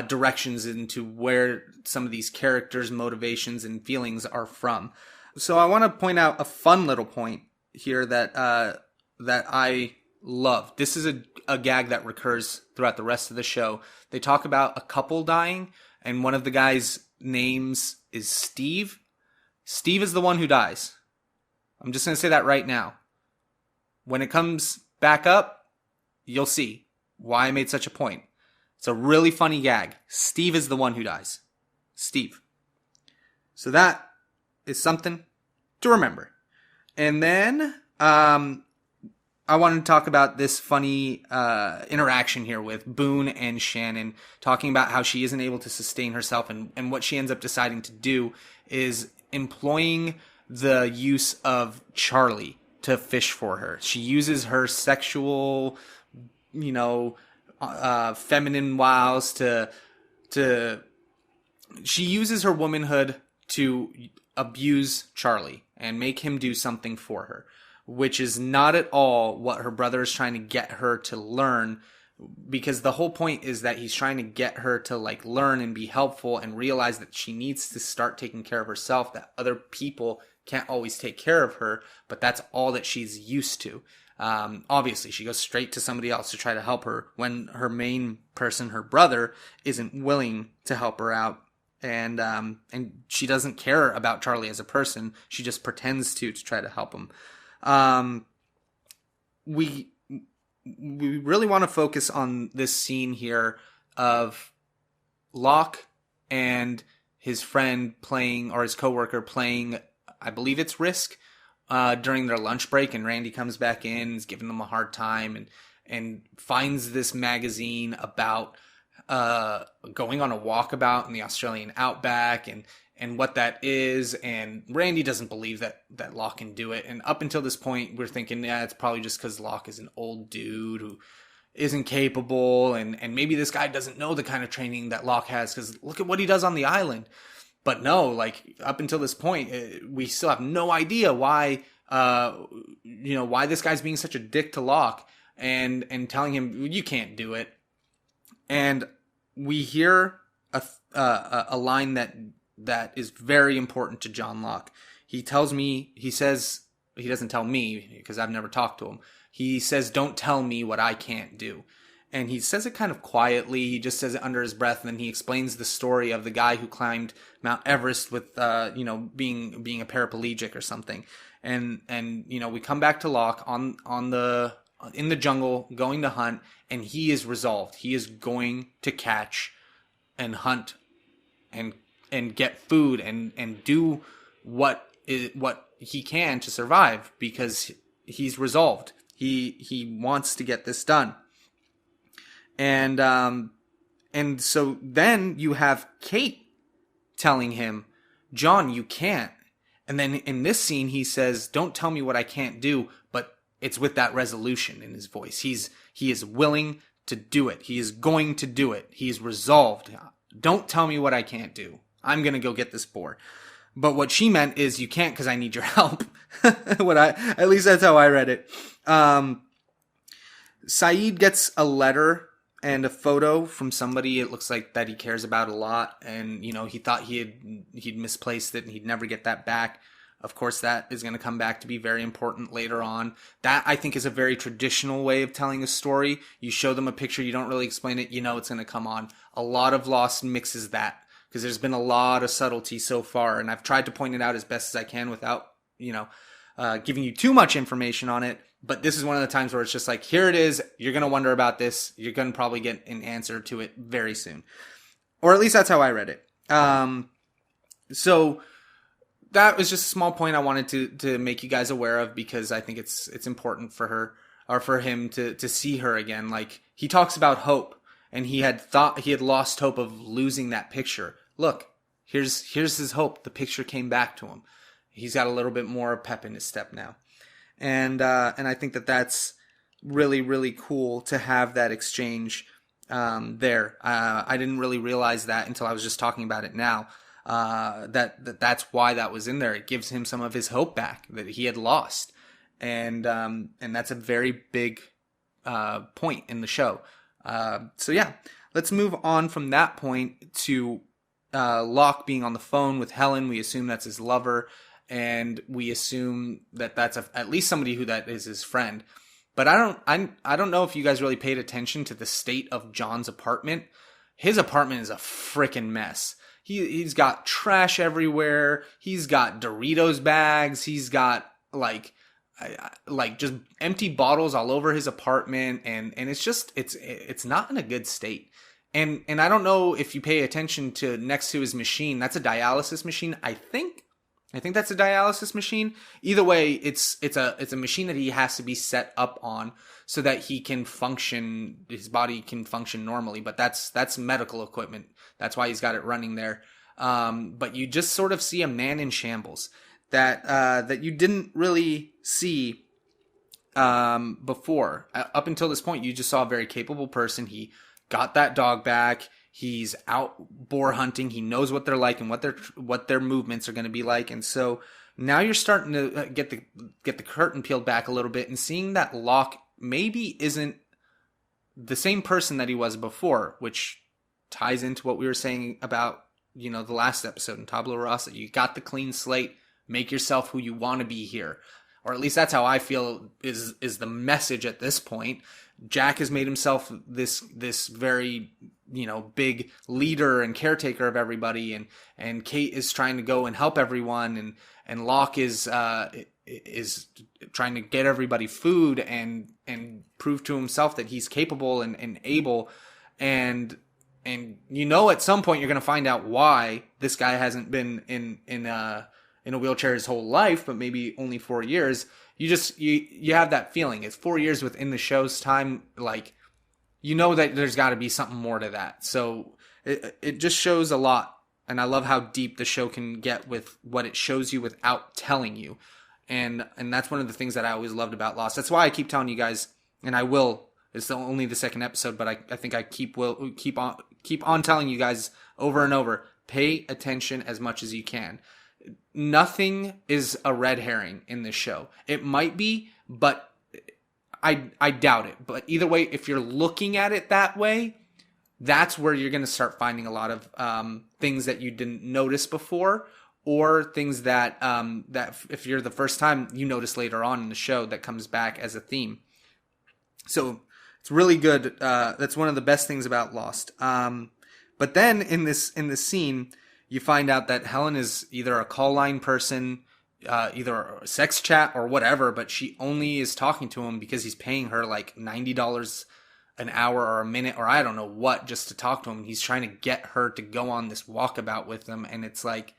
directions into where some of these characters' motivations and feelings are from. So I want to point out a fun little point here that I love. This is a gag that recurs throughout the rest of the show. They talk about a couple dying, and one of the guys' names is Steve. Steve is the one who dies. I'm just going to say that right now. When it comes back up, you'll see why I made such a point. It's a really funny gag. Steve is the one who dies. Steve. So that is something to remember. And then I wanted to talk about this funny interaction here with Boone and Shannon, talking about how she isn't able to sustain herself, and what she ends up deciding to do is employing the use of Charlie to fish for her. She uses her sexual, feminine wiles she uses her womanhood to abuse Charlie and make him do something for her, which is not at all what her brother is trying to get her to learn, because the whole point is that he's trying to get her to learn and be helpful and realize that she needs to start taking care of herself, that other people can't always take care of her, but that's all that she's used to. Obviously, she goes straight to somebody else to try to help her when her main person, her brother, isn't willing to help her out. And she doesn't care about Charlie as a person. She just pretends to try to help him. We really want to focus on this scene here of Locke and his friend playing, or his coworker playing, I believe it's Risk, during their lunch break, and Randy comes back in, is giving them a hard time, and finds this magazine about going on a walkabout in the Australian outback and what that is, and Randy doesn't believe that Locke can do it. And up until this point, we're thinking, yeah, it's probably just because Locke is an old dude who isn't capable, and maybe this guy doesn't know the kind of training that Locke has, because look at what he does on the island. But no, up until this point, we still have no idea why this guy's being such a dick to Locke and telling him, you can't do it. And we hear a line that is very important to John Locke. He says, he doesn't tell me because I've never talked to him. He says, don't tell me what I can't do. And he says it kind of quietly. He just says it under his breath. And then he explains the story of the guy who climbed Mount Everest with, being a paraplegic or something. And we come back to Locke in the jungle going to hunt, and he is resolved. He is going to catch and hunt and get food and do what he can to survive, because he's resolved. He wants to get this done. And so then you have Kate telling him, John, you can't. And then in this scene, he says, don't tell me what I can't do, but it's with that resolution in his voice. He is willing to do it. He is going to do it. He's resolved. Don't tell me what I can't do. I'm going to go get this boar. But what she meant is, you can't because I need your help. At least that's how I read it. Saeed gets a letter and a photo from somebody it looks like that he cares about a lot, and he thought he'd misplaced it and he'd never get that back. Of course, that is going to come back to be very important later on. That, I think, is a very traditional way of telling a story. You show them a picture, you don't really explain it, it's going to come on. A lot of Lost mixes that, because there's been a lot of subtlety so far, and I've tried to point it out as best as I can without, giving you too much information on it. But this is one of the times where it's just like, here it is. You're going to wonder about this. You're going to probably get an answer to it very soon. Or at least that's how I read it. So that was just a small point I wanted to make you guys aware of, because I think it's important for her, or for him, to see her again. Like, he talks about hope, and he had thought he had lost hope of losing that picture. Look, here's his hope. The picture came back to him. He's got a little bit more pep in his step now. And I think that's really, really cool to have that exchange there. I didn't really realize that until I was just talking about it now. That's why that was in there. It gives him some of his hope back that he had lost, and that's a very big point in the show. So yeah, let's move on from that point to Locke being on the phone with Helen. We assume that's his lover, and we assume that that's at least somebody who that is his friend. But I don't know if you guys really paid attention to the state of John's apartment. His apartment is a freaking mess. He's got trash everywhere. He's got Doritos bags. He's got like just empty bottles all over his apartment, and it's just it's not in a good state. And I don't know if you pay attention to next to his machine. That's a dialysis machine. I think that's a dialysis machine. Either way, it's a machine that he has to be set up on so that he can function, his body can function normally. But that's medical equipment. That's why he's got it running there. But you just sort of see a man in shambles that you didn't really see before. Up until this point, you just saw a very capable person. He got that dog back. He's out boar hunting. He knows what they're like and what their movements are going to be like. And so now you're starting to get the curtain peeled back a little bit and seeing that Locke maybe isn't the same person that he was before, which ties into what we were saying about, the last episode in Tabula Rasa. You got the clean slate. Make yourself who you want to be here. Or at least that's how I feel is the message at this point. Jack has made himself this very, big leader and caretaker of everybody, and Kate is trying to go and help everyone, and Locke is trying to get everybody food and prove to himself that he's capable and able, and at some point you're going to find out why this guy hasn't been in a wheelchair his whole life, but maybe only 4 years. You have that feeling. It's 4 years within the show's time. Like, that there's got to be something more to that. So it just shows a lot. And I love how deep the show can get with what it shows you without telling you. And that's one of the things that I always loved about Lost. That's why I keep telling you guys, and I will. It's only the second episode, but I think I keep on telling you guys over and over. Pay attention as much as you can. Nothing is a red herring in this show. It might be, but I doubt it. But either way, if you're looking at it that way, that's where you're going to start finding a lot of things that you didn't notice before, or things that if you're the first time, you notice later on in the show that comes back as a theme. So it's really good. That's one of the best things about Lost. But then in this scene, you find out that Helen is either a call line person, either a sex chat or whatever, but she only is talking to him because he's paying her like $90 an hour or a minute or I don't know what, just to talk to him. He's trying to get her to go on this walkabout with him, and it's like,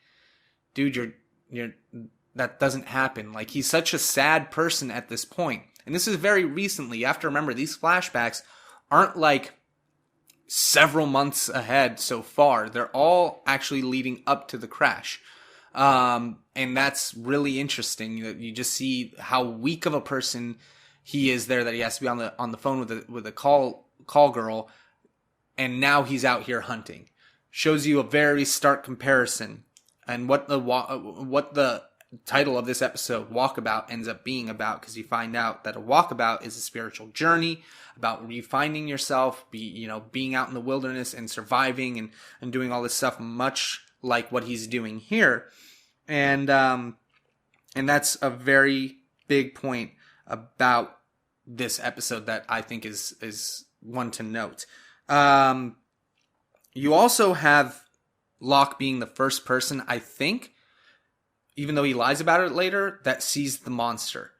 dude, you're that doesn't happen. Like, he's such a sad person at this point. And this is very recently. You have to remember, these flashbacks aren't like several months ahead so far. They're all actually leading up to the crash. And that's really interesting. You just see how weak of a person he is there, that he has to be on the phone with a call girl, and now he's out here hunting. Shows you a very stark comparison. And what the title of this episode, Walkabout, ends up being about, because you find out that a walkabout is a spiritual journey about refining yourself, being out in the wilderness and surviving and doing all this stuff, much like what he's doing here. And that's a very big point about this episode that I think is one to note. You also have Locke being the first person, I think, even though he lies about it later, that sees the monster.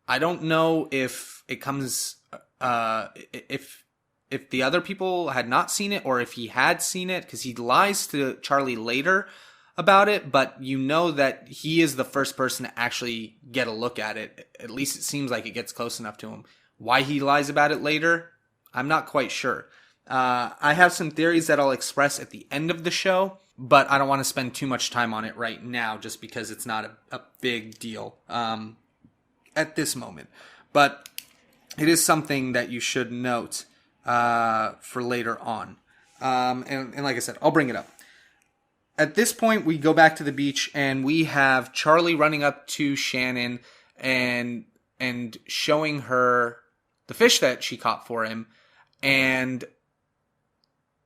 I don't know if it comes if the other people had not seen it or if he had seen it, because he lies to Charlie later about it, but you know that he is the first person to actually get a look at it. At least it seems like it gets close enough to him. Why he lies about it later, I'm not quite sure. I have some theories that I'll express at the end of the show, but I don't want to spend too much time on it right now just because it's not a big deal at this moment. But it is something that you should note for later on. And like I said, I'll bring it up. At this point, we go back to the beach and we have Charlie running up to Shannon and showing her the fish that she caught for him. And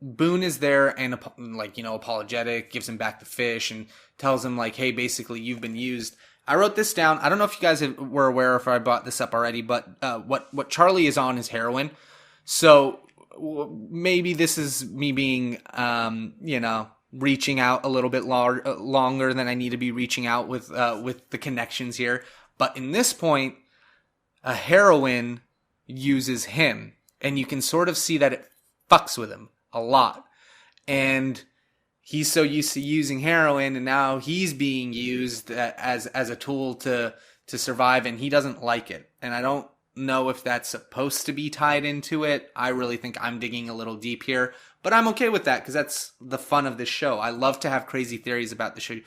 Boone is there and apologetic, gives him back the fish and tells him like, hey, basically you've been used. I wrote this down. I don't know if you guys were aware if I brought this up already, but what Charlie is on is heroin. So maybe this is me being, reaching out a little bit longer than I need to be reaching out with the connections here. But in this point, a heroin uses him, and you can sort of see that it fucks with him a lot. And he's so used to using heroin, and now he's being used as a tool to survive, and he doesn't like it. And I don't know if that's supposed to be tied into it. I really think I'm digging a little deep here, but I'm okay with that because that's the fun of this show. I love to have crazy theories about the show.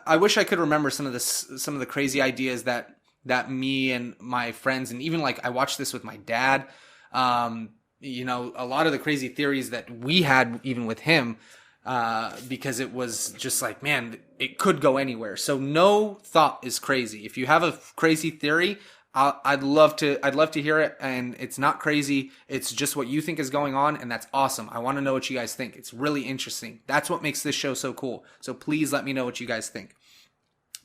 I wish I could remember some of the crazy ideas that me and my friends, and even like I watched this with my dad. A lot of the crazy theories that we had even with him, because it was just like, man, it could go anywhere. So no thought is crazy. If you have a crazy theory, I'd love to hear it, and it's not crazy. It's just what you think is going on, and that's awesome. I want to know what you guys think. It's really interesting. That's what makes this show so cool. So please let me know what you guys think.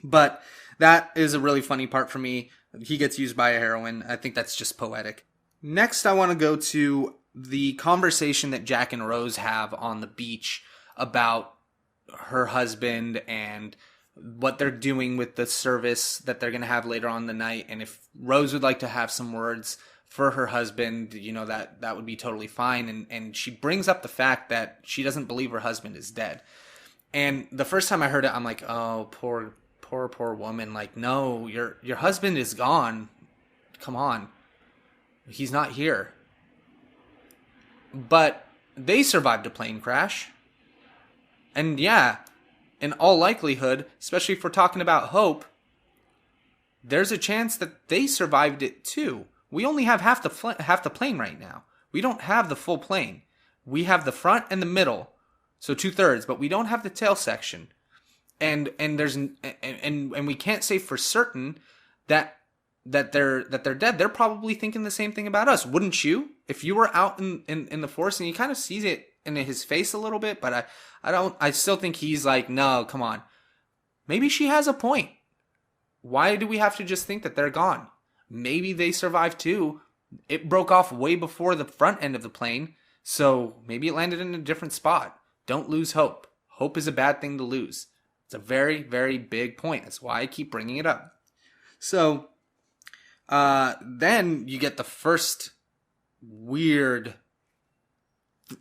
But that is a really funny part for me. He gets used by a heroin. I think that's just poetic. Next, I want to go to the conversation that Jack and Rose have on the beach about her husband and what they're doing with the service that they're going to have later on the night. And if Rose would like to have some words for her husband, that would be totally fine. And she brings up the fact that she doesn't believe her husband is dead. And the first time I heard it, I'm like, oh, poor woman. Like, no, your husband is gone. Come on. He's not here. But they survived a plane crash. And yeah, in all likelihood, especially if we're talking about hope, there's a chance that they survived it too. We only have half the plane right now. We don't have the full plane. We have the front and the middle, so 2/3, but we don't have the tail section. And we can't say for certain that they're dead. They're probably thinking the same thing about us, wouldn't you? If you were out in the forest, and you kind of sees it in his face a little bit, but I still think he's like, no, come on. Maybe she has a point. Why do we have to just think that they're gone? Maybe they survived too. It broke off way before the front end of the plane, so maybe it landed in a different spot. Don't lose hope. Hope is a bad thing to lose. It's a very, very big point. That's why I keep bringing it up. So, then you get the first weird,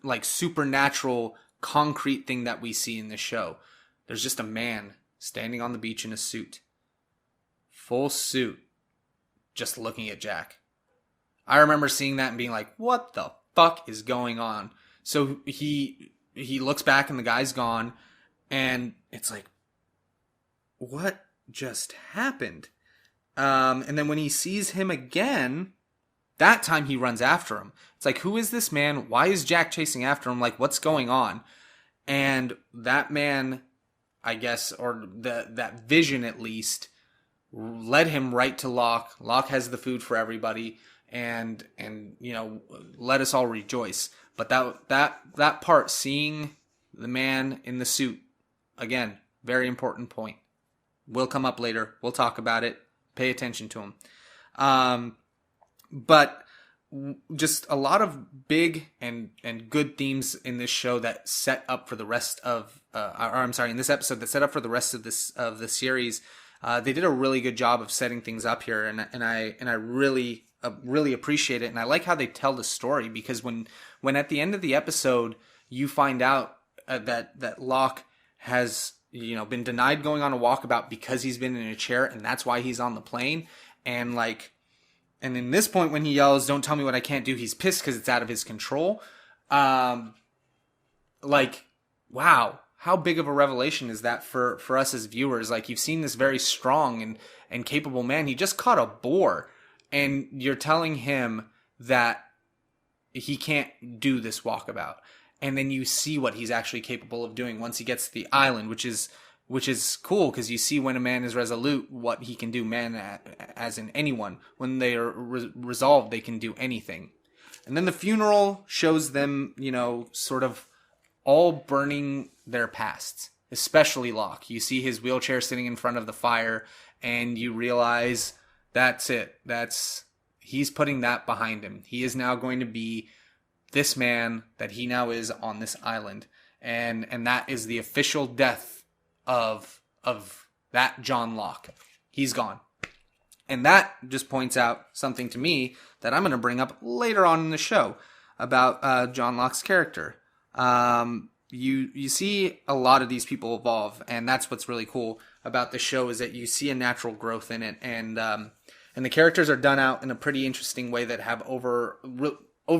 like supernatural, concrete thing that we see in this show. There's just a man standing on the beach in a suit. Full suit. Just looking at Jack. I remember seeing that and being like, what the fuck is going on? So he looks back and the guy's gone. And it's like, what just happened? And then when he sees him again, that time he runs after him. It's like, who is this man? Why is Jack chasing after him? Like, what's going on? And that man, I guess, or that vision at least, led him right to Locke. Locke has the food for everybody, and let us all rejoice. But that part, seeing the man in the suit, again, very important point. Will come up later. We'll talk about it. Pay attention to him. But just a lot of big and good themes in this show that set up for the rest of, in this episode that set up for the rest of the series. They did a really good job of setting things up here, and I really appreciate it. And I like how they tell the story, because when at the end of the episode you find out that Locke has been denied going on a walkabout because he's been in a chair, and that's why he's on the plane. And in this point when he yells, "Don't tell me what I can't do," he's pissed because it's out of his control. Wow, how big of a revelation is that for us as viewers? Like, you've seen this very strong and capable man. He just caught a boar, and you're telling him that he can't do this walkabout. And then you see what he's actually capable of doing once he gets to the island, which is cool, because you see when a man is resolute what he can do. Man, as in anyone, when they are resolved, they can do anything. And then the funeral shows them, sort of all burning their pasts, especially Locke. You see his wheelchair sitting in front of the fire, and you realize that's it. He's putting that behind him. He is now going to be this man that he now is on this island. And that is the official death of that John Locke. He's gone. And that just points out something to me that I'm going to bring up later on in the show about John Locke's character. You see a lot of these people evolve, and that's what's really cool about the show, is that you see a natural growth in it, and the characters are done out in a pretty interesting way that have over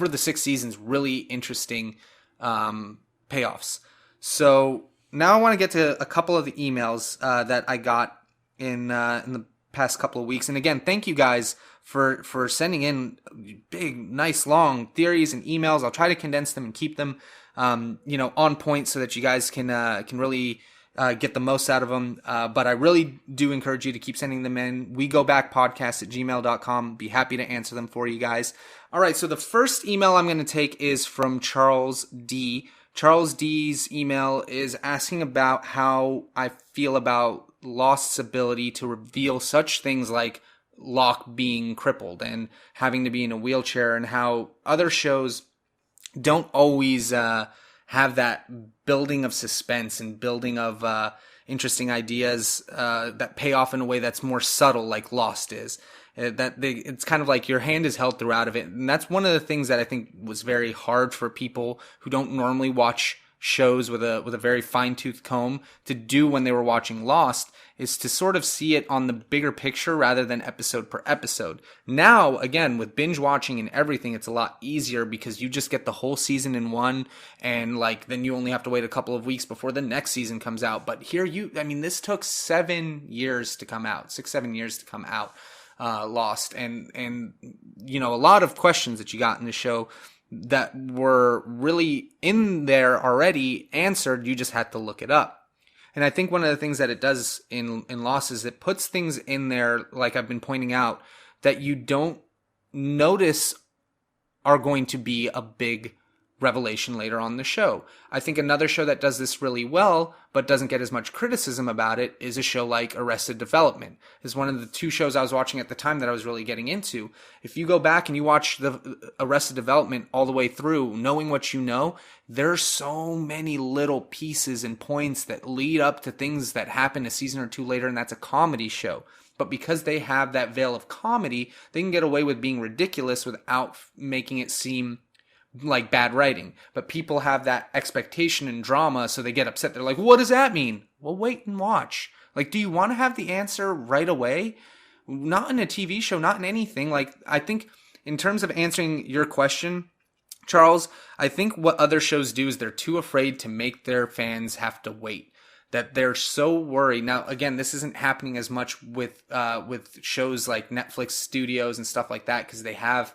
the 6 seasons really interesting payoffs. So now I want to get to a couple of the emails that I got in the past couple of weeks. And again, thank you guys for sending in big, nice, long theories and emails. I'll try to condense them and keep them, on point, so that you guys can really get the most out of them. But I really do encourage you to keep sending them in. WeGoBackPodcast@gmail.com. Be happy to answer them for you guys. All right. So the first email I'm going to take is from Charles D. Charles D's email is asking about how I feel about Lost's ability to reveal such things like Locke being crippled and having to be in a wheelchair, and how other shows don't always have that building of suspense and building of interesting ideas that pay off in a way that's more subtle, like Lost is. It's kind of like your hand is held throughout of it. And that's one of the things that I think was very hard for people who don't normally watch shows with a very fine-tooth comb to do when they were watching Lost, is to sort of see it on the bigger picture rather than episode per episode. Now, again, with binge watching and everything, it's a lot easier because you just get the whole season in one, and then you only have to wait a couple of weeks before the next season comes out. But here this took 7 years to come out, 6-7 years to come out. Lost, and a lot of questions that you got in the show that were really in there already answered. You just had to look it up. And I think one of the things that it does in Lost is it puts things in there, like I've been pointing out, that you don't notice are going to be a big revelation later on in the show. I think another show that does this really well, but doesn't get as much criticism about it, is a show like Arrested Development. It's one of the 2 shows I was watching at the time that I was really getting into. If you go back and you watch the Arrested Development all the way through, knowing what you know, there's so many little pieces and points that lead up to things that happen a season or 2 later, and that's a comedy show. But because they have that veil of comedy, they can get away with being ridiculous without making it seem like bad writing. But people have that expectation in drama, so they get upset. They're like, what does that mean? Well, wait and watch. Do you want to have the answer right away? Not in a TV show, not in anything. I think in terms of answering your question, Charles, I think what other shows do is they're too afraid to make their fans have to wait. That they're so worried. Now, again, this isn't happening as much with shows like Netflix studios and stuff like that, because they have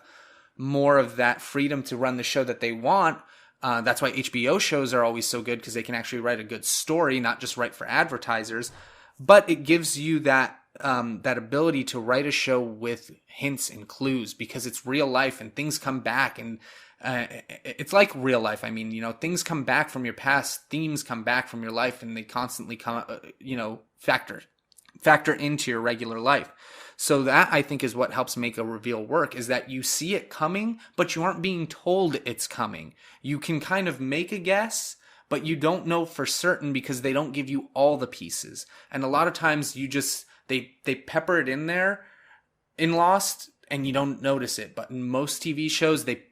more of that freedom to run the show that they want. That's why HBO shows are always so good, because they can actually write a good story, not just write for advertisers. But it gives you that ability to write a show with hints and clues, because it's real life and things come back, and it's like real life. Things come back from your past, themes come back from your life, and they constantly come, factor into your regular life. So that, I think, is what helps make a reveal work, is that you see it coming, but you aren't being told it's coming. You can kind of make a guess, but you don't know for certain because they don't give you all the pieces. And a lot of times they pepper it in there in Lost, and you don't notice it. But in most TV shows, they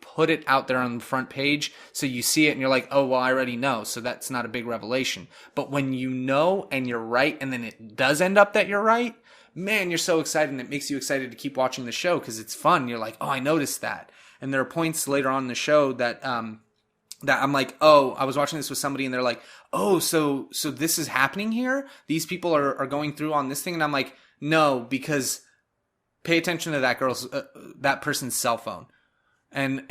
put it out there on the front page, so you see it and you're like, oh, well, I already know, so that's not a big revelation. But when you know and you're right, and then it does end up that you're right, man, you're so excited, and it makes you excited to keep watching the show because it's fun. You're like, oh, I noticed that. And there are points later on in the show that I'm like, oh, I was watching this with somebody, and they're like, oh, so this is happening here? These people are going through on this thing? And I'm like, no, because pay attention to that person's cell phone. And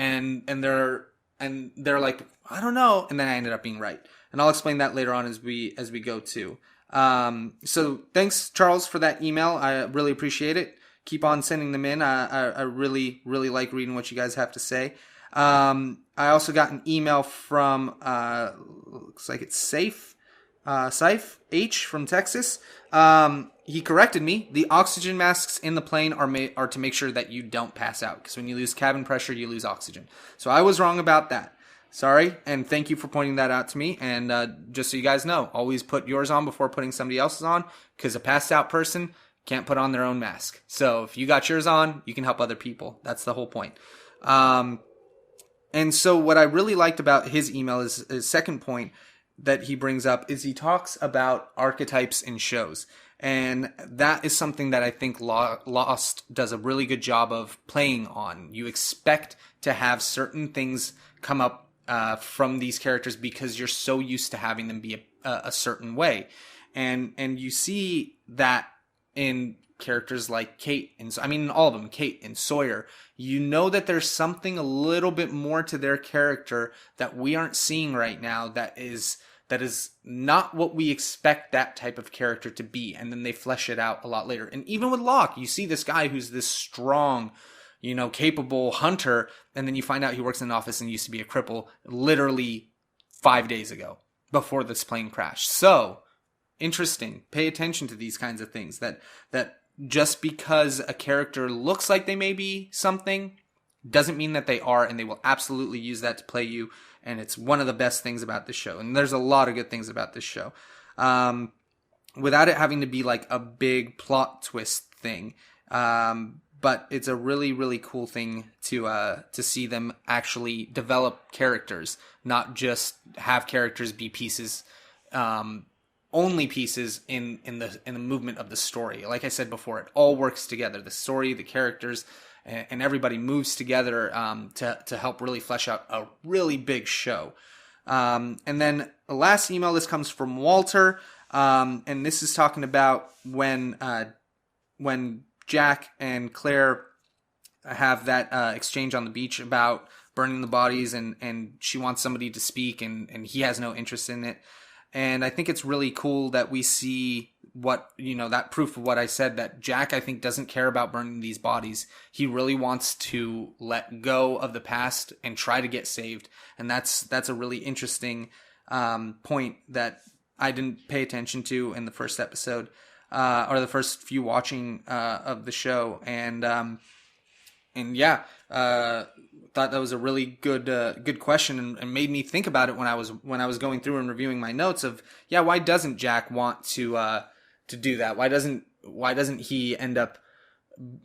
they're like, I don't know. And then I ended up being right. And I'll explain that later on as we go too. So thanks, Charles, for that email. I really appreciate it. Keep on sending them in. I really, really like reading what you guys have to say. I also got an email from, looks like it's Safe H from Texas. He corrected me. The oxygen masks in the plane are to make sure that you don't pass out, because when you lose cabin pressure, you lose oxygen. So I was wrong about that. Sorry, and thank you for pointing that out to me. And just so you guys know, always put yours on before putting somebody else's on, because a passed out person can't put on their own mask. So if you got yours on, you can help other people. That's the whole point. And so what I really liked about his email is his second point that he brings up is he talks about archetypes in shows. And that is something that I think Lost does a really good job of playing on. You expect to have certain things come up from these characters because you're so used to having them be a certain way. And you see that in characters like Kate, and I mean all of them, Kate and Sawyer. You know that there's something a little bit more to their character that we aren't seeing right now that is not what we expect that type of character to be, and then they flesh it out a lot later. And even with Locke, you see this guy who's this strong, capable hunter, and then you find out he works in an office and used to be a cripple literally 5 days ago before this plane crashed. So interesting. Pay attention to these kinds of things, that just because a character looks like they may be something doesn't mean that they are, and they will absolutely use that to play you. And it's one of the best things about this show. And there's a lot of good things about this show. Without it having to be like a big plot twist thing. But it's a really, really cool thing to see them actually develop characters, not just have characters be pieces, only pieces in the movement of the story. Like I said before, it all works together. The story, the characters, and everybody moves together to help really flesh out a really big show. And then the last email, this comes from Walter, and this is talking about when Jack and Claire have that exchange on the beach about burning the bodies, and she wants somebody to speak, and he has no interest in it. And I think it's really cool that we see that proof of what I said, that Jack, I think, doesn't care about burning these bodies. He really wants to let go of the past and try to get saved. And that's a really interesting point that I didn't pay attention to in the first episode, or the first few watching of the show. And yeah, thought that was a really good question, and made me think about it when I was going through and reviewing my notes of, why doesn't Jack want to do that? Why doesn't he end up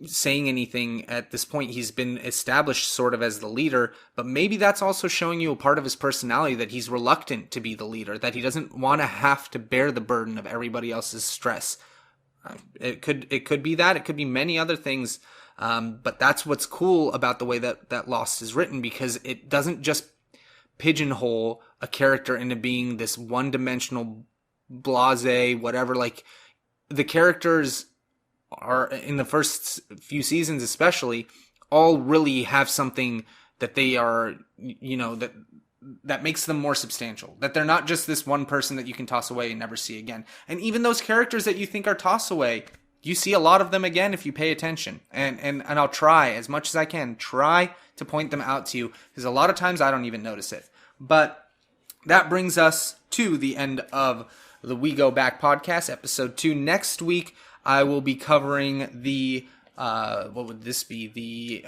saying anything at this point? He's been established sort of as the leader, but maybe that's also showing you a part of his personality, that he's reluctant to be the leader, that he doesn't want to have to bear the burden of everybody else's stress. It could be that. It could be many other things. But that's what's cool about the way that Lost is written, because it doesn't just pigeonhole a character into being this one-dimensional, blasé, whatever. Like, the characters are, in the first few seasons especially, all really have something that they are, that makes them more substantial. That they're not just this one person that you can toss away and never see again. And even those characters that you think are toss away, you see a lot of them again if you pay attention. And I'll try as much as I can, try to point them out to you, because a lot of times I don't even notice it. But that brings us to the end of the We Go Back podcast, episode 2. Next week, I will be covering the, what would this be? The,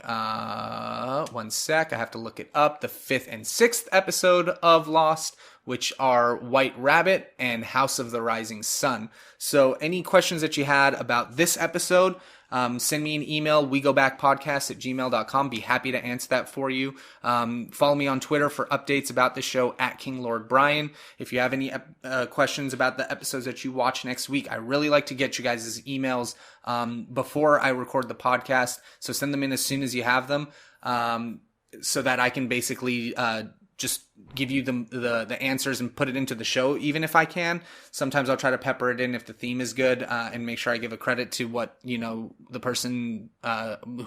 one sec, I have to look it up. The 5th and 6th episode of Lost, which are White Rabbit and House of the Rising Sun. So any questions that you had about this episode, send me an email, wegobackpodcast@gmail.com. Be happy to answer that for you. Follow me on Twitter for updates about the show at King Lord Bryan. If you have any questions about the episodes that you watch next week, I really like to get you guys' emails before I record the podcast. So send them in as soon as you have them, so that I can basically just give you the answers and put it into the show, even if I can. Sometimes I'll try to pepper it in if the theme is good, and make sure I give a credit to what, the person,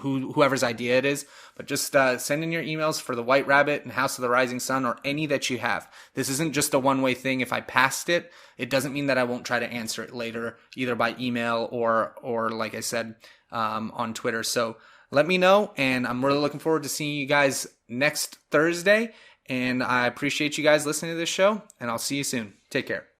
whoever's idea it is. But just send in your emails for the White Rabbit and House of the Rising Sun, or any that you have. This isn't just a one-way thing. If I passed it, it doesn't mean that I won't try to answer it later, either by email or like I said, on Twitter. So let me know, and I'm really looking forward to seeing you guys next Thursday. And I appreciate you guys listening to this show, and I'll see you soon. Take care.